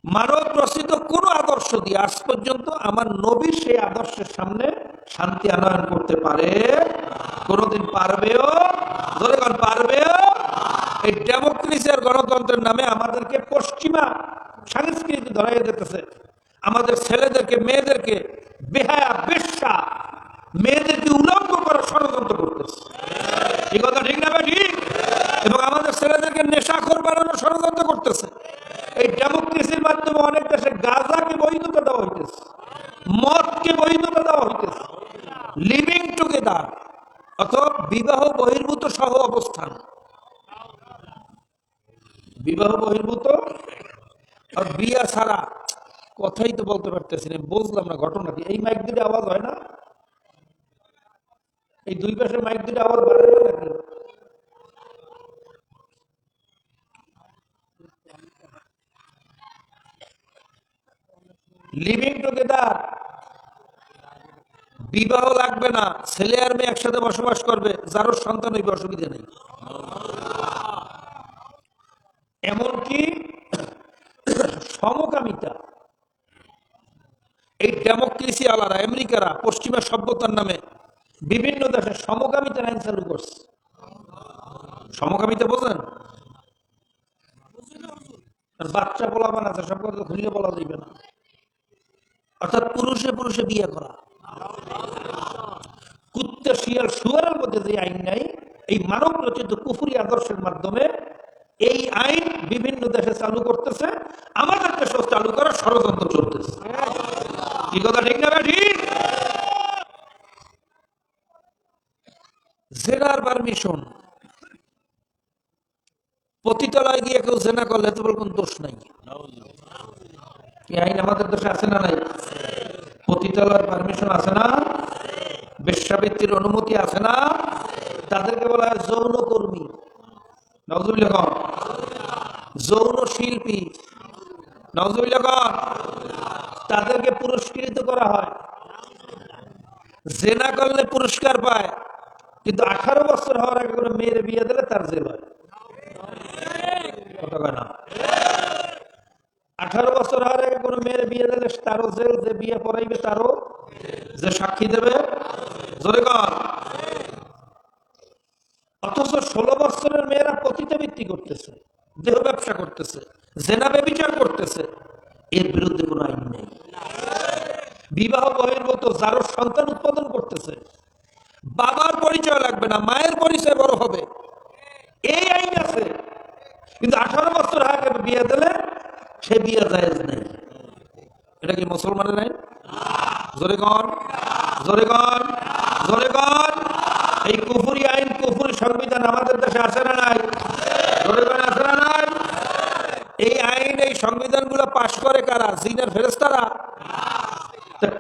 মানব রচিত কোন আদর্শ দিয়ে আজ পর্যন্ত আমার নবী সেই আদর্শের সামনে শান্তি আনয়ন করতে পারে? কোনদিন পারবেও? পারবেও? এই ডেমোক্রেসি আর গণতন্ত্রের নামে আমাদেরকে পশ্চিমা সংস্কৃতি ধরাইয়া যেতেছে। আমাদের ছেলেদেরকে, মেয়েদেরকে বেহায়া, বেশ্যা, মেয়েদেরকে উলঙ্গ করার ষড়যন্ত্র করতেছে। এই কথা ঠিক না? ঠিক। এবং আমাদের ছেলেদেরকে নেশাখোর বানানোর ষড়যন্ত্র করতেছে। এই ডেমোক্রেসির মাধ্যমে অনেক দেশে গাঁজাকে বৈধতা দেওয়া হইতেছে, মদকে বৈধতা দেওয়া হইতেছে, লিভিং টুগেদার অথবা বিবাহ বহির্ভূত সহ অবস্থান। বিবাহ বহির্ভূত আর বিয়া ছাড়া কথাই তো বলতে পারতেছি না, বুঝলাম না ঘটনা কি। এই মাইক দিলে আওয়াজ হয় না? এই দুই পাশে মাইক দিলে আওয়াজ বাড়ে না নাকি? লিভিং টুগেদার, বিবাহ লাগবে না, ছেলে আর মেয়ে একসাথে বসবাস করবে, যারও সন্তান হইবে অসুবিধা নেই। এমনকি সমকামিতা, এই ডেমোক্রেসি আলারা আমেরিকারা পশ্চিমা সভ্যতার নামে বিভিন্ন দেশে সমকামিতার আইন চালু করছে। সমকামিতা বোঝেন? বাচ্চা বলা বানাচ্ছে, সব কথা খুলিয়ে বলা যাইবে না। অর্থাৎ পুরুষে পুরুষে বিয়ে করা। কুত্তা, শিয়াল, শুয়ারের মধ্যে যে আইন নাই, এই মানব রচিত কুফরি আদর্শের মাধ্যমে এই আইন বিভিন্ন দেশে চালু করতেছে, আমাদের দেশেও চালু করার ষড়যন্ত্র চলতেছে। কি কথা ঠিক না? ঠিক। জেনার পারমিশন, পতিতালয়ে গিয়ে কেউ জেনা করলে তো কোন দোষ নাই। এই আইন আমাদের দেশে আছে না নাই? পতিতালয়ের পারমিশন আছে না? বেশ্যাবৃত্তির অনুমতি আছে না? তাদেরকে বলা হয় যৌন কর্মী। নাউজুবিল্লাহ। যৌন শিল্পী। নাউজুবিল্লাহ। তাদেরকে পুরস্কৃত করা হয়। জেনা করলে পুরস্কার পায়, কিন্তু 18 বছর হওয়ার আগে কোনো মেয়ের বিয়ে দিলে তার জেল হয়। কথা কয় না? 18 বছর হওয়ার আগে কোনো মেয়ের বিয়ে দিলে তারও জেল, যে বিয়ে পড়াইবে তারও, যে সাক্ষী দেবে। জোরে কর। অথচ 16 বছরের মেয়েরা পতিতাবৃত্তি করতেছে, দেহ ব্যবসা করতেছে, জেনা ব্যভিচার করতেছে, এর বিরুদ্ধে কোনো আইন নেই। বিবাহ বহির্ভূত যারও সন্তান উৎপাদন করতেছে, বাবার পরিচয় লাগবে না, মায়ের পরিচয় বড় হবে, এই আইন আছে। কিন্তু 18 বছর আগে বিয়ে দিলে সে বিয়ে জায়েজ নেই। এটা কি মুসলমানের আইন? জোরে কর, জোরে কর, জোরে কর। এই কুফরি আইন, কুফরি সংবিধান আমাদের দেশে আছে না নাই? জোরে কর, আছে না নাই? এই আইন, এই সংবিধানগুলো পাশ করে কারা? জিনের ফেরেশতারা।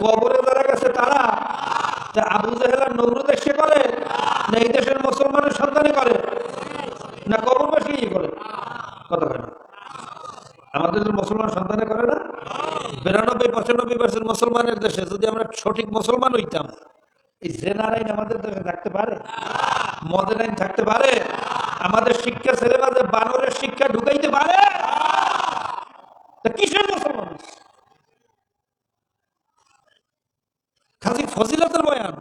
কবরে যারা গেছে তারা? আবু জেহেল আর নমরুদ এসে করে? না এই দেশের মুসলমানের সন্তানই করে? না কবরবাসী করে? কথা হয় না। আমাদের মুসলমান সন্তানে করে না? 92-95% মুসলমানের দেশে যদি আমরা সঠিক মুসলমান হইতাম, এই জেনার আইন আমাদের দেশে থাকতে পারে? মদের আইন থাকতে পারে? আমাদের শিক্ষা সিলেবাসে বানরের শিক্ষা ঢুকাইতে পারে? কিসের মুসলমান? খালি ফজিলতের বয়ান,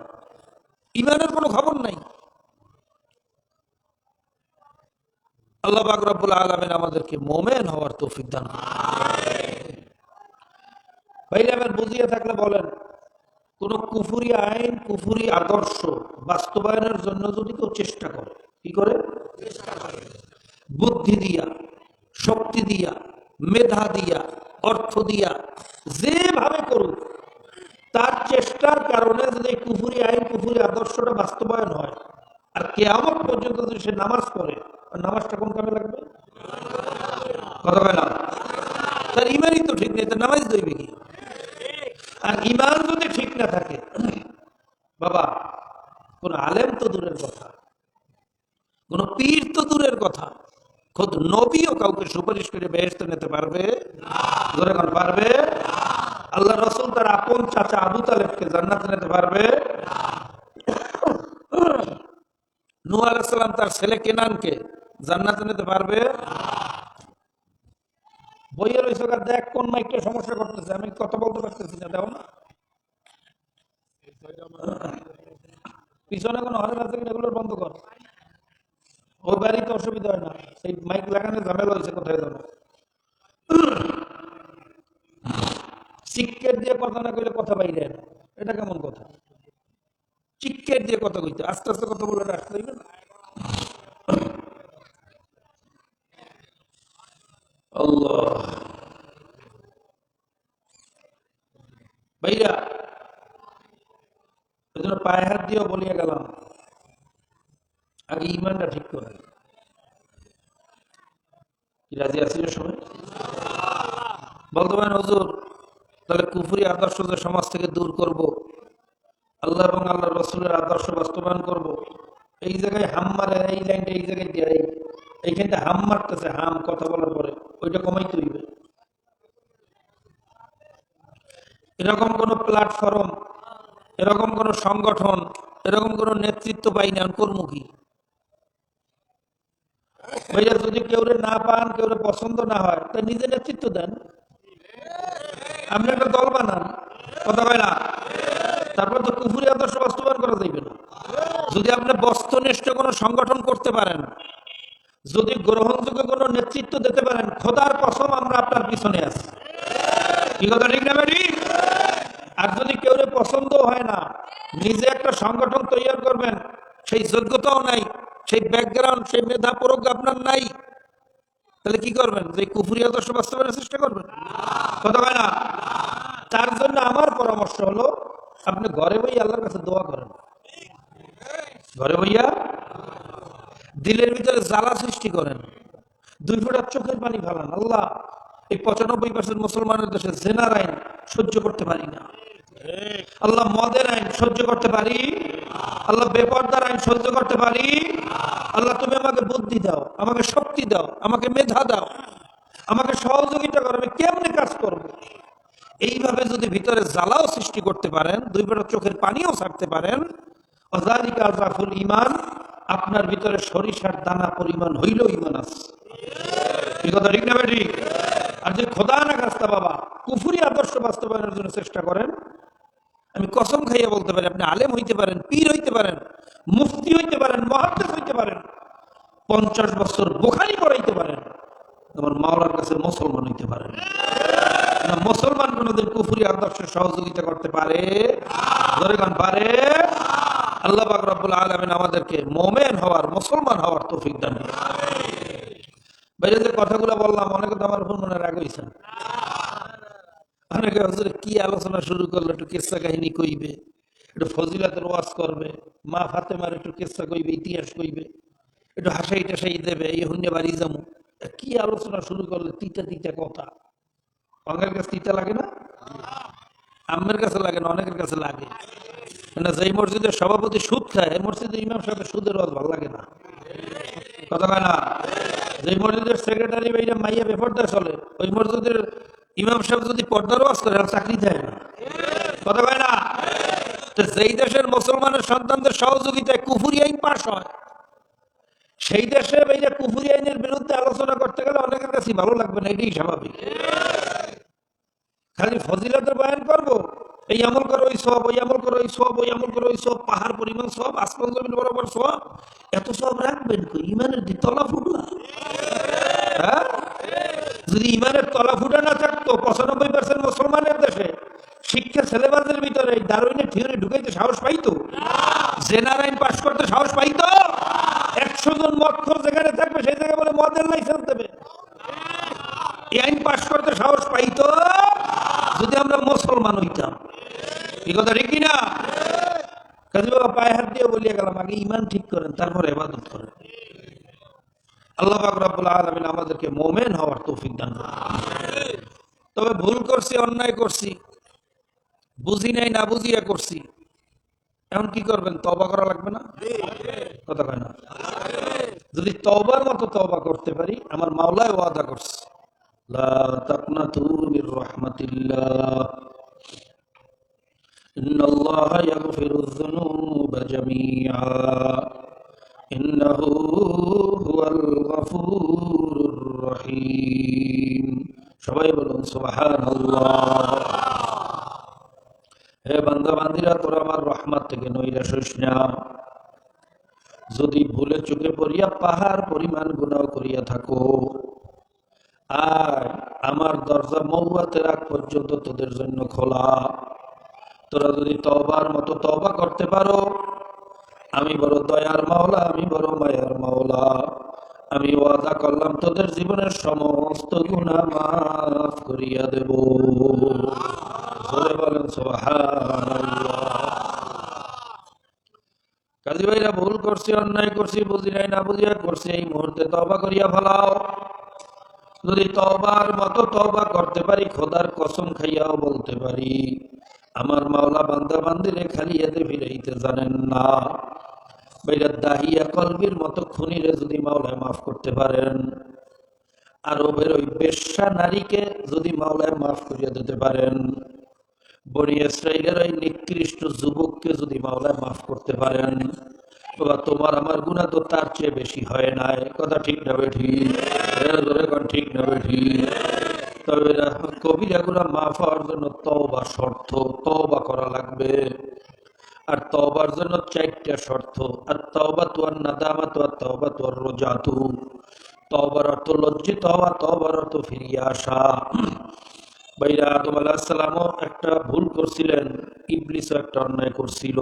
ইমানের কোনো খবর নাই। আল্লাহ পাক রব্বুল আলামিন আমাদেরকে মুমিন হওয়ার তৌফিক দান করুন। ভাইরা আমার বুঝিয়ে থাকলে বলেন, কোন কুফুরি আইন, কুফুরি আদর্শ বাস্তবায়নের জন্য যদি কেউ চেষ্টা করে, কি করে? বুদ্ধি দিয়া, শক্তি দিয়া, মেধা দিয়া, অর্থ দিয়া, যেভাবে করুক, তার চেষ্টার কারণে যদি কুফুরি আইন, কুফুরি আদর্শটা বাস্তবায়ন হয়, আর কিয়ামত পর্যন্ত যদি সে নামাজ পড়ে, নামাজটা কোন কামে লাগবে? কথা বলে না, তার ইমানই তো ঠিক নেই, তার নামাজ দইবে কি? আর ইমান যদি ঠিক না থাকে, বাবা, কোন আলেম তো দূরের কথা, কোন পীর তো দূরের কথা, খোদ নবীও কাউকে সুপারিশ করে বেহেশতে নিতে পারবে? ধরে কোন পারবে? আল্লাহ রাসূল তার আপন চাচা আবু তালেবকে জান্নাতে নিতে পারবে? নূহ আলাইহিস সালাম তার ছেলে কেনানকে জান্নাতে নিতে পারবে? বইয়ের ওই সরকার দেখ কোন মাইকটা সমস্যা করতেছে, আমি কথা বলতে পারতেছি না, দেখো না পিছনে কোন হরেন আছে কিনা, এগুলোর বন্ধ কর। ওই বাড়িতে অসুবিধা হয় না, সেই মাইক লাগানোর ঝামেলা হয়েছে, কোথায় যাবো? চিৎকার দিয়ে কথা না কইলে কথা বাইরে না, এটা কেমন কথা? চিৎকার দিয়ে কথা কইতে, আস্তে আস্তে কথা বলে আসতে হইবে না। আল্লাহ ভাইরা, ওই জন্য পায়ে হাত দিয়েও বলিয়া গেলাম, আগে ইমানটা ঠিক করে। কি রাজি আছি সবাই? বলতে পারেন হুজুর, তাহলে কুফরি আদর্শ যে সমাজ থেকে দূর করব, আল্লাহ এবং আল্লাহ রসুলের আদর্শ বাস্তবায়ন করব, এই জায়গায় হাম মারে, এই লাইনটা এই জায়গায় দিয়ে এইখানটা হাম মারতেছে, হাম কথা বলার পরে ওইটা কমাইতে হইবে। এরকম কোন প্ল্যাটফর্ম, এরকম কোন সংগঠন, এরকম কোন নেতৃত্ব পাই না, কর্মী ভাইয়া। যদি কেউ না পান, কেউ পছন্দ না হয়, তা নিজে নেতৃত্ব দেন, আপনি একটা দল বানান, কথা হয় না? তারপর তো কুফুরি আদর্শ বাস্তবায়ন করা যাইবে না। যদি আপনি বস্তুনিষ্ঠ কোনো সংগঠন করতে পারেন, যদি গ্রহণযোগ্য কোনো নেতৃত্ব দিতে পারেন, খোদার কসম আমরা আপনার পিছনে আছি। কি কথা ঠিক না ভাই? আর যদি কেউ পছন্দ হয় না, নিজে একটা সংগঠন তৈরি করবেন, সেই যোগ্যতাও নাই, সেই ব্যাকগ্রাউন্ড, সেই মেধা প্রজ্ঞা আপনার নাই, তাহলে কি করবেন? যে কুফরি আদর্শ বাস্তবায়নের চেষ্টা করবেন, কথা হয় না? তার জন্য আমার পরামর্শ হলো, আপনি ঘরে বইয়া আল্লাহর কাছে দোয়া করেন, ঘরে বইয়া দিলের ভিতরে জ্বালা সৃষ্টি করেন, 2 ফোঁটা চোখের পানি ফেলান, আল্লাহ, এই 95% মুসলমানের দেশে জেনার আইন সহ্য করতে পারি না, আল্লাহ মদের আইন সহ্য করতে পারি, আল্লাহ বেপরদার আইন সহ্য করতে পারি, আল্লাহ তুমি আমাকে বুদ্ধি দাও, আমাকে শক্তি দাও, আমাকে মেধা দাও, আমাকে সহযোগিতা করো, আমি কেমনে কাজ করব। এইভাবে যদি ভিতরে জ্বালাও সৃষ্টি করতে পারেন, 2 ফোঁটা চোখের পানিও ছাড়তে পারেন, অযালিকা আযফুল ঈমান, আপনার ভিতরে সরিষার দানা পরিমাণ হইল ঈমান আছে। এই কথা ঠিক না বেটি? আর যে খোদা না খাস্তা বাবা কুফরি আদর্শ বাস্তবায়নের জন্য চেষ্টা করেন, আমি কসম খাইয়া বলতে পারি, আপনি আলেম হইতে পারেন, পীর হইতে পারেন, মুফতি হইতে পারেন, মুহাদ্দিস হইতে পারেন, 50 বছর বুখারী পড়াইতে পারেন, আমার মাওলার কাছে মুসলমান হইতে পারেন না। মুসলমান কোনদিন কুফরি আদর্শের সহযোগিতা করতে পারে? ধরে গান পারে? আল্লাহ পাক রব্বুল আলামিন আমাদেরকে মুমিন হওয়ার, মুসলমান হওয়ার তৌফিক দান করুন। বাইরে যে কথাগুলো বললাম, অনেকে তো আমার উপর মনে রাগ হইছেন, অনেকে হুজুর কি আলোচনা শুরু করলো, একটু কিসসা কাহিনী কইবে, একটু ফজিলাতের ওয়াজ করবে, মা ফাতেমার একটু কিসসা কইবে, ইতিহাস কইবে, একটু হাসাই টাসাই দেবে, এই হুন্যে বাড়ি যাবো, কি আলোচনা শুরু করলে, তিতা তিতা কথা। অনেকের কাছে তিতা লাগে না? আম্মের কাছে লাগে না, অনেকের কাছে লাগে না। যেই মসজিদের সভাপতি সুদ খায়, এই মসজিদের ইমাম সাহেবের সুদের ওয়াজ ভালো লাগে না, কথা হয় না? যে মসজিদের সেক্রেটারি ভাইরা মাইয়া বেপর্দা চলে, ওই মসজিদের ইমাম সাহেব যদি পর্দার ওয়াজ করে, চাকরি দেয় না, কথা হয় না? তো যেই দেশের মুসলমানের সন্তানদের সহযোগিতায় কুফরি আইন পাশ হয়, সেই দেশে ভাইরা কুফরি আইনের বিরুদ্ধে আলোচনা করতে গেলে অনেকের কাছে ভালো লাগবে না, এটাই স্বাভাবিক। খালি ফজিলতের বয়ান করবো, এই আমল করো ওই সব, ওই আমল করো ওই সব, ওই আমল করো ওই সব, পাহাড় পরিমাণ সব, আসমান জমিন বরাবর সব, এত সব রাখবেন কই? ইমানের তলা ফুটলা? হ্যাঁ, যদি ইমানের তলা ফুটা না থাকতো, 95% মুসলমানের দেশে শিক্ষা সিলেবাসের ভিতরে দারুইনে সুদখোর যেখানে থাকবে সেই জায়গায় বলে মদের লাইসেন্স দেবে। এই আইন পাশ করতে সাহস পাইতো যদি আমরা মুসলমান হইতাম। এই কথা ঠিক কিনা? কাজী বাবা পায়ে হাত দিয়ে বলিয়া গেলাম, আগে ইমান ঠিক করেন, তারপরে ইবাদত করেন। আল্লাহ পাক রব্বুল আলামিন আমাদেরকে মুমিন হওয়ার তৌফিক দান করুন। তবে ভুল করছি, অন্যায় করছি, বুঝি নাই, না বুঝিয়া করছি, এখন কি করবেন? তওবা করা লাগবে না? কথা কয় না? যদি তওবার মতো তওবা করতে পারি, আমার মাওলায় ওয়াদা করছে, লা তাকনাতু মির রাহমাতিল্লাহ, ইন্নাল্লাহা ইয়াগফিরুয যুনুবা জামিআ, ইন্নাহু হুয়াল গফুরুর রহিম। সবাই বলুন সুবহানাল্লাহ। হে বান্দা বান্দিরা, তোরা আমার রহমত থেকে নৈরাশ হইস না। যদি ভুলে চোখে পড়িয়া পাহাড় পরিমাণ গুনাহ করিয়া থাকো, আর আমার দরজা মওয়াতের আগ পর্যন্ত তোদের জন্য খোলা। তোরা যদি তওবার মতো তওবা করতে পারো, আমি বড় দয়ার মাওলা, আমি বড় মায়ার মাওলা, আমি ওয়াদা করলাম তোদের জীবনের সমস্ত গুনাহ মাফ করিয়া দেব। জোরে বলেন সুবহানাল্লাহ। কাজী ভাইরা, ভুল করছি, অন্যায় করছি, বুঝি নাই, না বুঝিয়া করছি, এই মুহূর্তে তওবা করিয়া ফেলাও। যদি তওবার মতো তওবা করতে পারি, খোদার কসম খাইয়াও বলতে পারি, আমার মাওলা বান্দা বান্দিরে খালি হাতে ফিরাইতে জানেন না। ভাইরা, দাহিয়া কলবির মতো খুনিরে যদি মাওলায় মাফ করতে পারেন, আরবের ওই বেশ্যা নারীকে যদি মাওলায় মাফ করিয়া দিতে পারেন, বনি ইসরাইলের ওই নিকৃষ্ট যুবককে যদি মাওলায় মাফ করতে পারেন, বাবা তোমার আমার গুনাহ তো তার চেয়ে বেশি হয় নাই। কথা ঠিক না বেঠিক? ঠিক না বেঠিক? তবে কবিরা গুনাহ মাফ হওয়ার জন্য তওবা শর্ত, তওবা করা লাগবে। আর তওবার জন্য 4টা শর্ত। আর তাওবাতু ওয়ান নাদামাতু ওয়াত তাওবাতু ওয়ার রজাতু। তওবার অর্থ লজ্জিত হওয়া, তওবার অর্থ ফিরিয়ে আসা। ভাইরা, আদম আলাইহিস সালামও একটা ভুল করছিলেন, ইবলিসও একটা অন্যায় করছিল।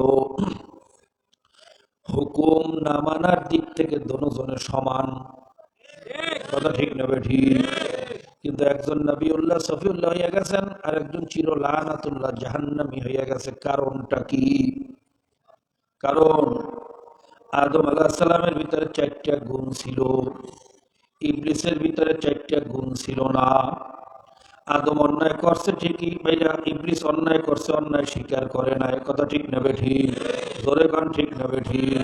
হুকুম না মানার দিক থেকে দুজনে সমান। কথা ঠিক না বেঠিক? কিন্তু একজন নবিউল্লাহ সফিউল্লাহ হইয়া গেছেন, আর একজন চির লানাতুল্লাহ জাহান্নামী হইয়া গেছে। কারণটা কি? কারণ আদম আলাইহিস সালামের ভিতরে 4টা গুণ ছিল, ইবলিসের ভিতরে 4টা গুণ ছিল না। আদম অন্যায় করছে ঠিকই, ভাইরা, ইবলিস অন্যায় করছে, অন্যায় স্বীকার করে নাই। কথা ঠিক না বেঠিক? জোরে গান ঠিক না বেঠিক?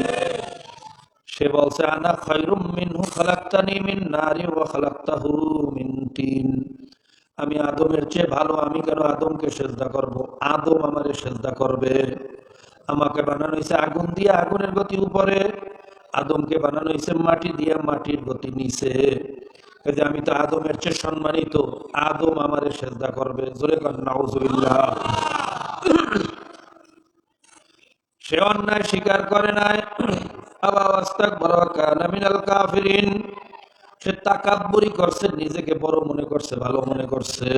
সে বলছে, আনা খায়রুম মিনহু খালাকতানি মিন নারি ওয়া খালাকতাহু মিন তিন। আমি আদমের চেয়ে ভালো, আমি কেন আদমকে সেজদা করব? আদম আমারে সেজদা করবে। আমাকে বানানো হয়েছে আগুন দিয়ে, আগুনের গতি উপরে। আদমকে বানানো হয়েছে মাটি দিয়ে, মাটির গতি নিচে। আমি তো আদমের চেয়ে সম্মানিত, আদম আমারে সেজদা করবে। জোরে কর নাউজুবিল্লাহ। সে অন্যায় স্বীকার করে নাই। সে তাকাব্বুরি করছে, নিজেকে বড় মনে করছে, ভালো মনে করছে।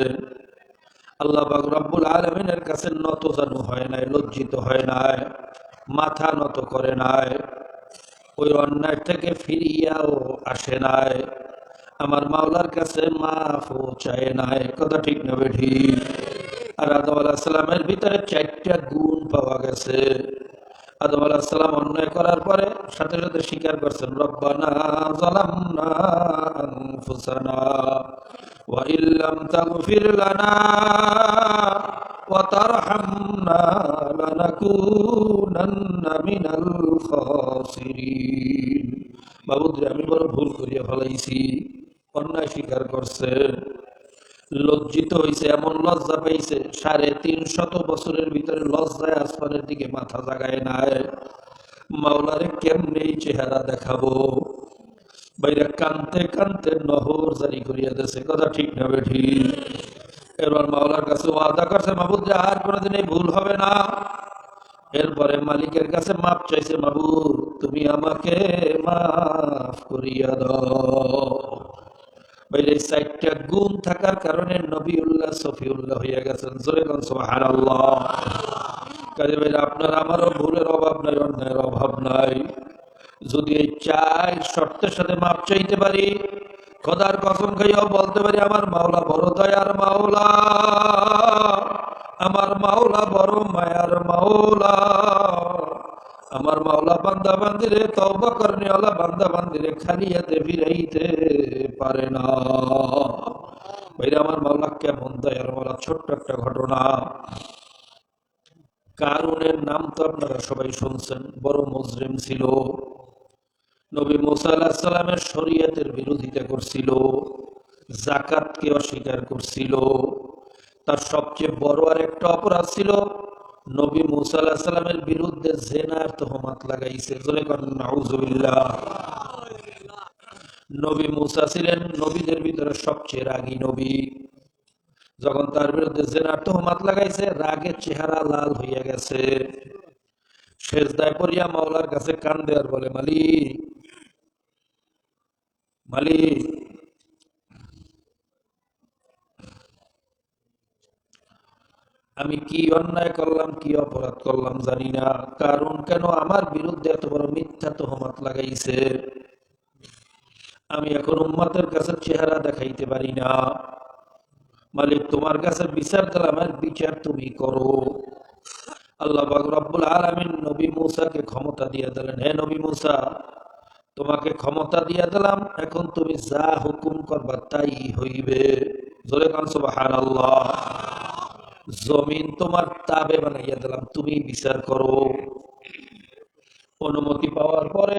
আল্লাহ পাক রব্বুল আলামিনের কাছে নত জানু হয় নাই, লজ্জিত হয় নাই, মাথা নত করে নাই, ওই অন্যায় থেকে ফিরিয়াও আসে নাই, আমার মাওলার কাছে মাফও চায় নাই। কথা ঠিক না বেঠিক? আর আদম আলাইহিস সালামের ভিতরে 4টা গুণ পাওয়া গেছে। আদম আলাইহিস সালাম অন্যায় করার পরে সাথে সাথে স্বীকার করছেন, রব্বানা যালামনা আনফুসানা ওয়া ইল্লাম তাগফির লানা ওয়া তারহামনা লানাকুনান্না মিনাল খাসিরিন। বাবুদ্রে, আমি বড় ভুল করিয়া ফেলাইছি। অন্যায় স্বীকার করছে, লজ্জিত হইছে, এমন লজ্জা পাইছে 350 বছরের ভিতরে লজ্জায় আসমানের দিকে মাথা জাগায় নাই। মাওলারে কেমনে চেহারা দেখাবো? বাইরে কানতে কানতে নহর জারি করিয়া দিয়েছে। কথা ঠিক না বেঠিক? এবার মাওলার কাছে ওয়াদা করছে, মাহবুব যে আর কোনোদিন এই ভুল হবে না। এরপরে মালিকের কাছে মাপ চাইছে, মাহবুব তুমি আমাকে মাফ করিয়া দাও। বাইরে 4টা গুণ থাকার কারণে নবিউল্লাহ সফিউল্লাহ হইয়া গেছেন। জোরে বলেন সুবহানাল্লাহ। কাজে ভাইরা, আপনার আমারও ভুলের অভাব নাই, অন্যায়ের অভাব নাই। যদি এই চার শর্তের সাথে মাপ চাইতে পারি, খোদার কসম খাইয়াও বলতে পারি আমার মাওলা বড় দয়ার মাওলা, আমার মাওলা বড় মায়ার মাওলা, আমার মাওলা বান্দা বান্দিরে তওবা করনেওয়ালা বান্দা বান্দিরে খালি হাতে ফিরাইতে পারে না। ভাইরা আমার মাওলা কেমন দয়ার মাওলা। ছোট্ট একটা ঘটনা, কারুনের নাম তো আপনারা সবাই শুনছেন, বড় মুজরিম ছিল, নবী মুসা আলাইহিস সালামের শরীয়তের বিরোধিতা করছিল, যাকাতকে অস্বীকার করছিল, তার সবচেয়ে বড় আর একটা অপরাধ ছিল নবী মুসা আলাইহিস সালামের বিরুদ্ধে জিনার তহমত লাগাইছে। জোরে বলেন নাউজুবিল্লাহ। নবী মুসা ছিলেন নবীদের ভিতরে সবচেয়ে রাগী নবী। যখন তার বিরুদ্ধে জিনার তহমত লাগাইছে, রাগে চেহারা লাল হইয়া গেছে, সেজদায় পড়িয়া মাওলার কাছে কান্দে আর বলে, মালিক মালিক, আমি কি অন্যায় করলাম, কি অপরাধ করলাম জানি না, কারণ কেন আমার বিরুদ্ধে এত বড় মিথ্যা তহমত লাগাইছে, আমি এখন উম্মতের কাছে চেহারা দেখাইতে পারি না। মালিক তোমার কাছে বিচার দিলাম, আর বিচার তুমি করো। আল্লাহ পাক রব্বুল আলামিন নবী মুসাকে ক্ষমতা দিয়ে দিলেন, হে নবী মুসা, তোমাকে ক্ষমতা দিয়ে দিলাম, এখন তুমি যা হুকুম করবা তাই হইবে। জোরে কান সুবহানাল্লাহ। জমিন তোমার তাবে বানাইয়া দিলাম, তুমি বিচার করো। অনুমতি পাওয়ার পরে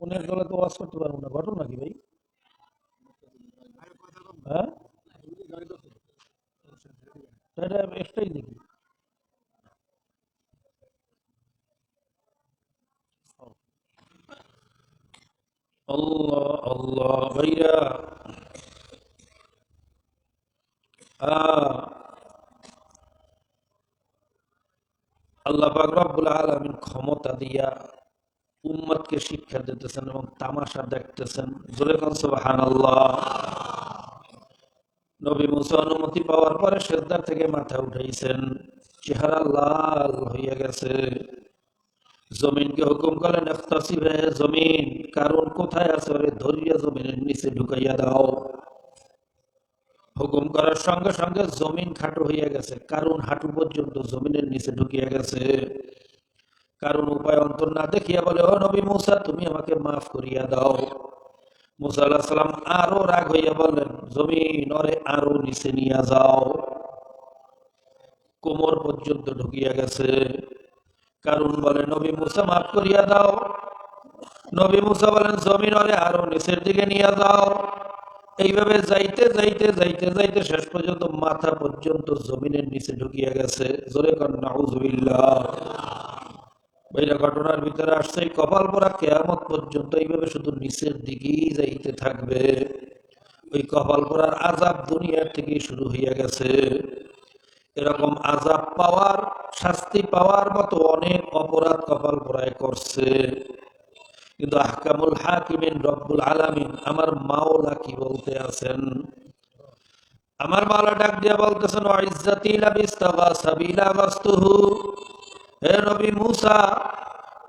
উনের দলে তো ওয়াজ করতে পারবো না, ঘটনা কি ভাই? হ্যাঁ, এটা একটাই দেখি। আল্লাহ আল্লাহ ভাইরা, আল্লাহ পাক রব্বুল আলামিন ক্ষমতা দিয়া উম্মতকে শিক্ষা দিতেছেন এবং তামাশা দেখতেছেন। জোরে কোন সুবহানাল্লাহ। নবী মুসা অনুমতি পাওয়ার পরে সিজদা থেকে মাথা উঠাইছেন, চেহারা লাল হইয়া গেছে। জমিনকে হুকুম করলেন, ইখতাসিব হে জমিন, কারণ কোথায় আছে ওরে ধরিয়া জমিনের নিচে ঢুকাইয়া দাও। হুকুম করার সঙ্গে সঙ্গে জমিন খাটো হইয়া গেছে, কারণ হাঁটু পর্যন্ত জমিনের নিচে ঢুকিয়া গেছে। কারণ উপায় অন্তর না দেখিয়া বলে, ও নবী মুসা, তুমি আমাকে মাফ করিয়া দাও। মুসা আলাইহিস সালাম আরো রাগ হইয়া বললেন, জমিন ওরে আরো নিচে নিয়ে যাও। কোমর পর্যন্ত ঢুকিয়া গেছে। কারণ বলে, নবী মুসা মাফ করিয়া দাও। নবী মুসা বলেন, জমিন ওরে আরো নিচের দিকে নিয়ে যাও। এইভাবে যাইতে যাইতে যাইতে যাইতে শেষ পর্যন্ত মাথা পর্যন্ত জমিনের নিচে ঢুকিয়া গেছে। জোরে কর নাউজুবিল্লাহ। ভাইরা, ঘটনার ভিতরে আসছে কপাল পোড়া কিয়ামত পর্যন্ত এইভাবে শুধু নিচের দিকেই যাইতে থাকবে। ওই কপাল পোড়ার আযাব দুনিয়ার থেকেই শুরু হইয়া গেছে। এরকম আযাব পাওয়ার, শাস্তি পাওয়ার মতো অনেক অপরাধ কপাল পোড়ায় করছে, কিন্তু আহকামুল হাকিমিন রব্বুল আলামিন আমার মাওলা কি বলতে আছেন? আমার মাওলা ডাক দিয়া বলতেছেন, ওয়া ইজ্জাতি লাবিস্তাগা সাবিলা ওয়াস্তুহু, হে নবী মুসা,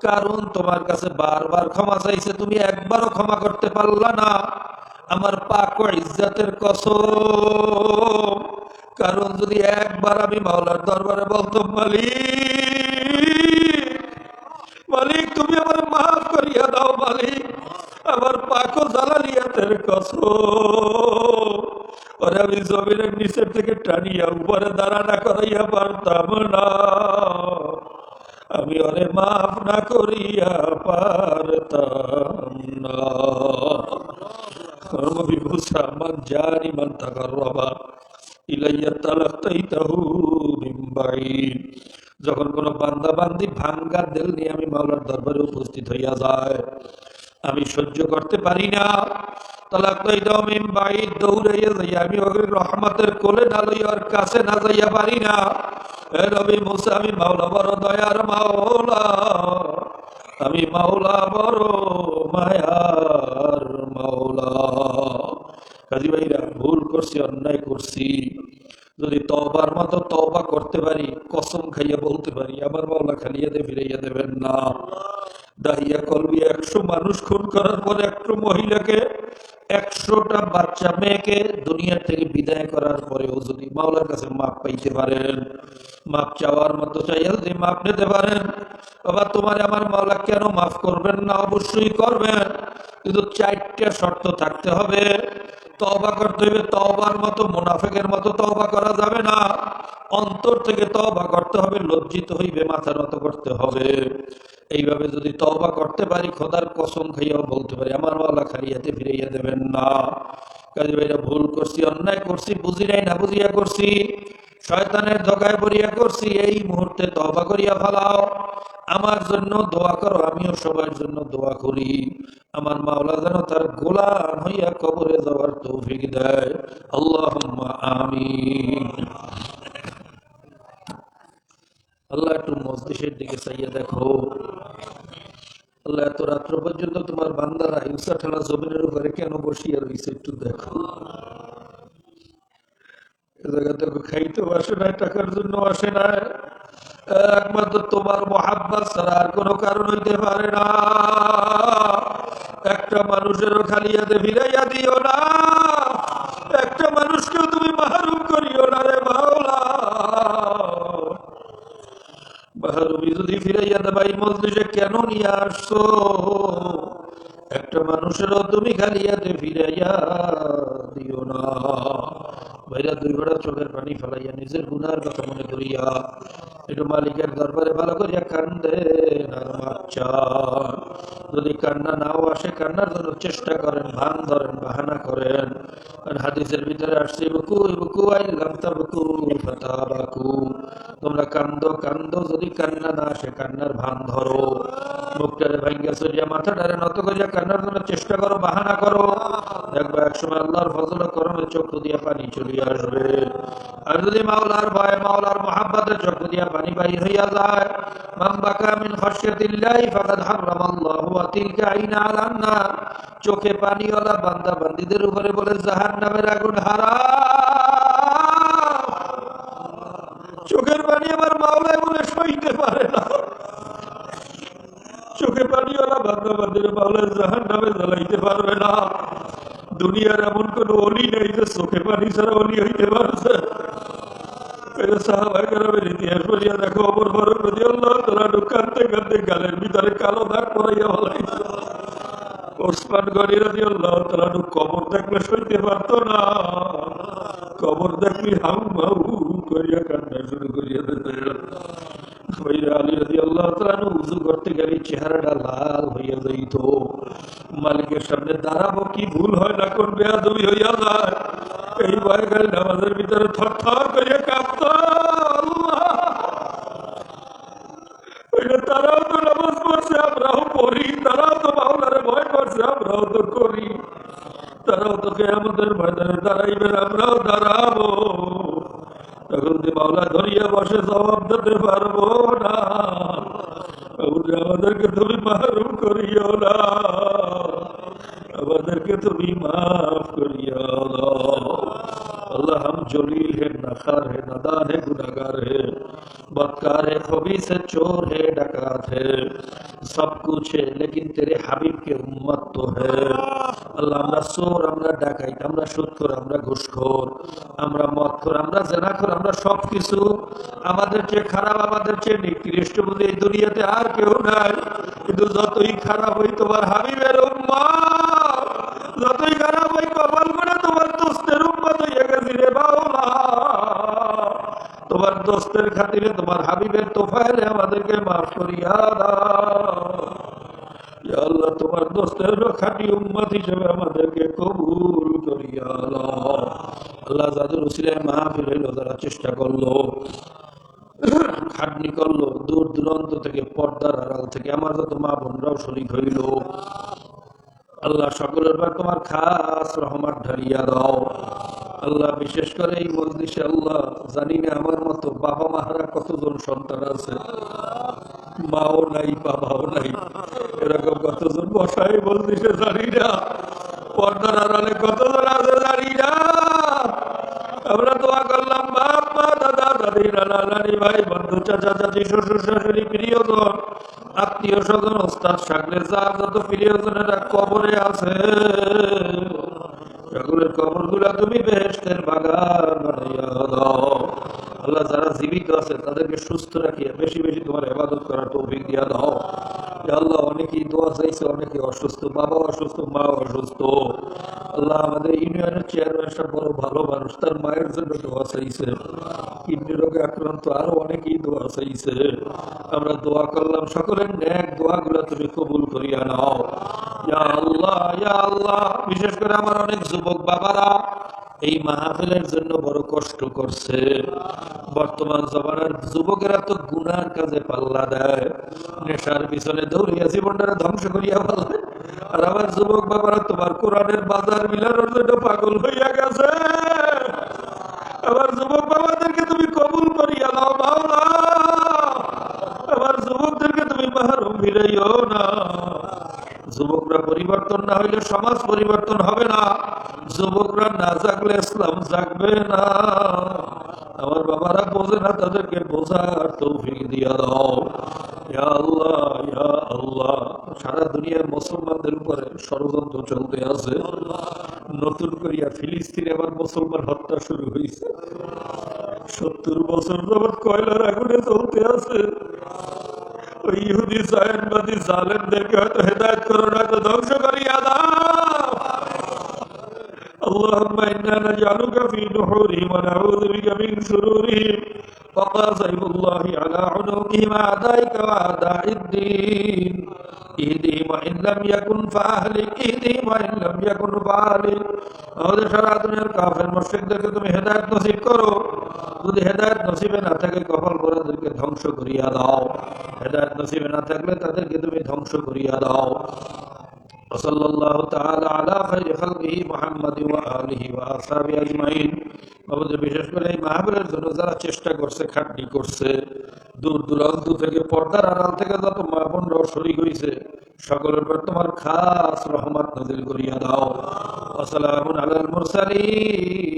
কারণ তোমার কাছে বারবার ক্ষমা চাইছে, তুমি একবারও ক্ষমা করতে পারলা না। আমার পাক ও ইজ্জতের কসম, কারণ যদি একবার আমি মাওলার দরবারে বলতাম, মালিক মালিক তুমি আমার মাফ করিয়া দাও, মালিক আমার পাক ও জালালিয়াতের কসম, ওরে আমি জমিনের নিচের থেকে টানিয়া উপরে দাঁড়ানা করাইয়া পারতাম না, আমি ওরে মাফ না করিয়া পারতাম না। নবী মুসা মান জানি মান তাকাররাবা ইলাইয়া তালাক্তাইতাহু মিন বাঈদ, যখন কোন বান্দা বান্দি ভাঙ্গা দিল নিয়ে আমি মাওলার দরবারে উপস্থিত হইয়া যায়, আমি সহ্য করতে পারি না। তালাক্তাইতাহু মিন বাঈদ, দৌড়াইয়া যাই আমি ওর রহমতের কোলে না লইয়া ওর কাছে না যাইয়া পারি না। হে নবী মুসা, আমি মাওলা বড় দয়ার মাওলা, আমি মাওলা বড় মায়ার মাওলা। কাজী ভাইরা, ভুল করছি, অন্যায় করছি, যদি তওবার মতো তওবা করতে পারি, কসম খাইয়া বলতে পারি, আমার মাওলা খালিয়া দে ফিরাইয়া দেবেন না। দাহিয়া কলবি খুন করার পরে একটু মহিলাকে 100টা বাচ্চা মেয়েকে দুনিয়া থেকে বিদায় করার পরেও যদি মাওলার কাছে মাপ পাইতে পারেন, মাপ চাওয়ার মতো চাইয়া যদি মাপ নিতে পারেন, বাবা তোমার আমার মাওলা কেন মাফ করবেন না? অবশ্যই করবেন, কিন্তু 4টা শর্ত থাকতে হবে। তওবা করতে হবে, তওবার মতো মুনাফিকের মতো তওবা করা যাবে না, অন্তর থেকে তওবা করতে হবে, লজ্জিত হইবে, মাথা নত করতে হবে। এইভাবে যদি তওবা করতে পারি, খোদার কসম খাইয়াও বলতে পারি আমার মাওলা খালিয়াতে ফিরাইয়া দেবেন না। কাজে ভাইরা ভুল করছি, অন্যায় করছি, বুঝি নাই না বুঝিয়া করছি, শয়তানের ধোকায় পড়িয়া করছি, এই মুহূর্তে তওবা করিয়া ফেলাও। আমার জন্য দোয়া করো, আমিও সবার জন্য দোয়া করি, আমার মাওলা যেন তার গোলাম হইয়া কবরে যাওয়ার তৌফিক দেয়। আল্লাহুম্মা আমিন। আল্লাহ একটু মজলিসের দিকে চাইয়া দেখো। আল্লাহ এত রাত্র পর্যন্ত তোমার বান্দারা ইউসা ঠালা জমিনের উপরে কেন বসিয়া রয়েছে একটু দেখো। এ জায়গা থেকে খাইতেও আসে না, টাকার জন্য আসে না, একমাত্র তোমার মহাব্বত ছাড়া আর কোনো কারণ হইতে পারে না। একটা মানুষেরও খালি হাতে ফিরাইয়া দিও না, একটা মানুষকেও তুমি মাহরুম করিও না রে মাওলা। মাহরুমি যদি ফিরাইয়া দেবা, এই মজলিসে কেন নিয়ে আসছো? একটা মানুষেরও তুমি খালি হাতে ফিরাইয়া দিও না। ভাইরা 2 ঘোড়া চোখের পানি ফেলাইয়া নিজের গুনার কথা মনে করিয়া একটু মালিকের দরবারে ভালো করিয়া কান্দেন আর মাপ চান। যদি কান্না নাও আসে, কান্নার জন্য চেষ্টা করেন, ভান ধরেন, বাহানা করেন। আর হাদিসের ভিতরে আসছে বুকু বুকু আইলাম তাবকু ফাতাবাকু, তোমরা কান্দো কান্দো, যদি কান্না না আসে কান্নার ভান ধরো, মুখটারে ভাঙ্গা সরিয়া মাথাটারে নত করিয়া কান্নার জন্য চেষ্টা করো, বাহানা করো। দেখবো একসময় আল্লাহর ফজল করমে চক্ষু দিয়া পানি চলিয়ে আসবে। আর যদি মাওলার ভয়, মাওলার মুহাব্বতের চক্ষু দিয়া পানি বাহির হইয়া যায়, মান বাকা মিন খাশিয়াতিল্লাহি ফাকাদ হারামাল্লাহু তিলকা আইনা আলান নার, চোখে পানিওয়ালা বান্দা বান্দীদের উপরে বলে জাহান্নামের আগুন হারাম। চোখের পানি আমার মাওলা বলে সইতে পারে না, চোখে পানিওয়ালা বান্দা বান্দীর মাওলা জাহান্নামে জ্বালাইতে পারবে না। দুনিয়ার এমন কোন অলি নেই যে চোখে পানি ছাড়া অলি হইতে পারছে। সাহাবায়ে ইতিহাস বলিয়া দেখো, ওমর ফারুক রাদিয়াল্লাহু তাআলা কাঁদতে কাঁদতে গালের ভিতরে কালো দাগ পড়াইয়া ফেলাইছে। ওসমান গনি রাদিয়াল্লাহু তাআলা কবর দেখলে সইতে পারতো না, কবর দেখলে হাউ মাউ করিয়া কান্না শুরু করিয়া দিতে। আলী রাদিয়াল্লাহু তাআলা উযু করতে গেলে চেহারাটা লাল হইয়া যাইত। মালিকের সামনে দাঁড়াবো কি ভুল হয় না, কোন বেয়াদবি হইয়া যায়, এই ভয় করে নামাজের ভিতরে থর থর করিয়া কাঁপত। তারাও তো নামাজ পড়ছে, আমরাও পড়ি, তারাও তো মাওলারে ভয় করছে, আমরাও তো করি, তারাও তো কিয়ামতের ময়দানে দাঁড়াইবেন, আমরাও দাঁড়াবো। তখন যে মাওলা ধরিয়া বসে জবাব দিতে পারবো না। আমাদেরকে তুমি মাহরুম করিও না, আমাদেরকে তুমি মাফ করিও না। अल्लाह हम जलील है, नखार है, नादान है, गुनाहगार है, बदकार है, खबीस है, चोर है, डकात है, सब कुछ है, लेकिन तेरे हबीब के उम्मत तो है। अल्लाह আমরা চোর, আমরা ডাকাইত, আমরা সুদখোর, আমরা ঘুষখোর, আমরা মদখোর, আমরা জেনাখোর, আমরা সবকিছু। আমাদের চেয়ে খারাপ, আমাদের চেয়ে নিকৃষ্ট বুঝি এই দুনিয়াতে আর কেউ নাই। কিন্তু যতই খারাপ হই তোমার হাবিবের উম্মত, যতই খারাপ হই কপাল করে তোমার দোস্তের উম্মত হইয়া গেছি রে মাওলা। তোমার দোস্তের খাতিরে, তোমার হাবিবের তোফায়েলে আমাদেরকে মাফ করিয়া দাও। ইয়া আল্লাহ, তোমার দোস্তের খাঁটি উম্মত হিসেবে আমাদেরকে কবুল করিয়া দাও। আল্লাহ যাদের উসিলায় মাহফিল হইল, যারা চেষ্টা করলো, খাটনি করলো, দূর দূরান্ত থেকে, পর্দার আড়াল থেকে আমার যত মা বোনরাও শরীক হইল, আল্লাহ সকলের পর তোমার খাস রহমত ঢালিয়া দাও। আল্লাহ বিশেষ করে এই মজলিসে আল্লাহ জানি না আমার মতো বাবা মাহারা কতজন সন্তান আছে, মাও নাই বাবাও নাই, এরকম কতজন বসাই মজলিসে জানি না, পর্দার আড়ালে কতজন আছে জানি না। আমরা দোয়া করলাম বাপ মা দাদা দাদি নানা নানি ভাই বন্ধু চাচা চাচি শ্বশুর শাশুড়ি প্রিয়জন আত্মীয় স্বজন ওস্তাদ ওস্তাদ শাকলের যার যত প্রিয়জনেরা কবরে আছে সকলের কবরগুলা তুমি বেহেশতের বাগান বানাইয়া দাও। আল্লাহ যারা জীবিত আছে তাদেরকে সুস্থ রাখিয়া বেশি বেশি তোমার ইবাদত করার তৌফিক দিয়া দাও। ইয়া আল্লাহ, অনেকেই দোয়া চাইছে, অনেকে অসুস্থ, বাবা অসুস্থ, মা অসুস্থ। আল্লাহ, আমাদের ইউনিয়নের চেয়ারম্যান সাহেব বড় ভালো মানুষ, তার মায়ের জন্য দোয়া চাইছে। কিডনি রোগে আক্রান্ত আরো অনেকেই দোয়া চাইছে। আমরা দোয়া করলাম, সকলের ন্যাক দোয়াগুলো তুমি কবুল করিয়া নাও। ইয়া আল্লাহ, ইয়া আল্লাহ, বিশেষ করে আমার অনেক যুবক বাবারা এই মাহফিলের জন্য বড় কষ্ট করছে। বর্তমান জমানার যুবকেরা তো গুনার কাজে পাল্লা দেয়, নেশার পিছনে দৌড়িয়া জীবনটারে ধ্বংস করিয়া ফেলে। আর আমার যুবক বাবারা তোমার কোরআনের বাজার মিলানোর জন্য পাগল হইয়া গেছে। আমার যুবক বাবাদেরকে তুমি কবুল করিয়া নাও মাওলা। আমার যুবকদেরকে তুমি মাহরুম ফিরাইও না। যুবকরা পরিবর্তন না হইলে সমাজ পরিবর্তন হবে না। যুবকরা না জাগলে ইসলাম জাগবে না। আমার বাবারা বোঝে না, তাদেরকে বোঝার তৌফিক দিয়া দাও। ইয়া আল্লাহ, ইয়া আল্লাহ, সারা দুনিয়ার মুসলমানদের উপরে ষড়যন্ত্র চলতে আছে। নতুন করিয়া ফিলিস্তিনে আবার মুসলমান হত্যা শুরু হয়েছে। 70 বছর যাবৎ কয়লার আগুনে চলতে আছে। ওই ইহুদি জায়নবাদী জালেমদেরকে হয়তো হেদায়েত করো না, তো ধ্বংস করিয়া দাও। اللهم إنا نجعلك في نحورهم ونعوذ بك من شرورهم وقاسم الله على عنقهم أعدائك وأعداء الدين اهدهم وإن لم يكن فأهلك اهدهم وإن لم يكن فأهلك আমাদের সারা দুনিয়ার কাফের মুশরিকদেরকে তুমি হেদায়েত নসিব করো। যদি হেদায়েত নসিবে না থাকে কপাল পোড়াদেরকে ধ্বংস করিয়া দাও। হেদায়েত নসিবে না থাকলে তাদেরকে তুমি ধ্বংস করিয়া দাও। وصلى الله تعالى على خير خلقه محمد وآله وأصحابه أجمعين। আমাদের বিশেষ করে এই মাহফিলের জন্য যারা চেষ্টা করছে, খাটনি করছে, দূর দূরান্ত থেকে, পর্দার আড়াল থেকে যত মা বোনরাও শরীক হয়েছে, সকলের উপর তোমার খাস রহমত নাযিল করিয়া দাও। ওয়া সালামুন আলাল মুরসালিন।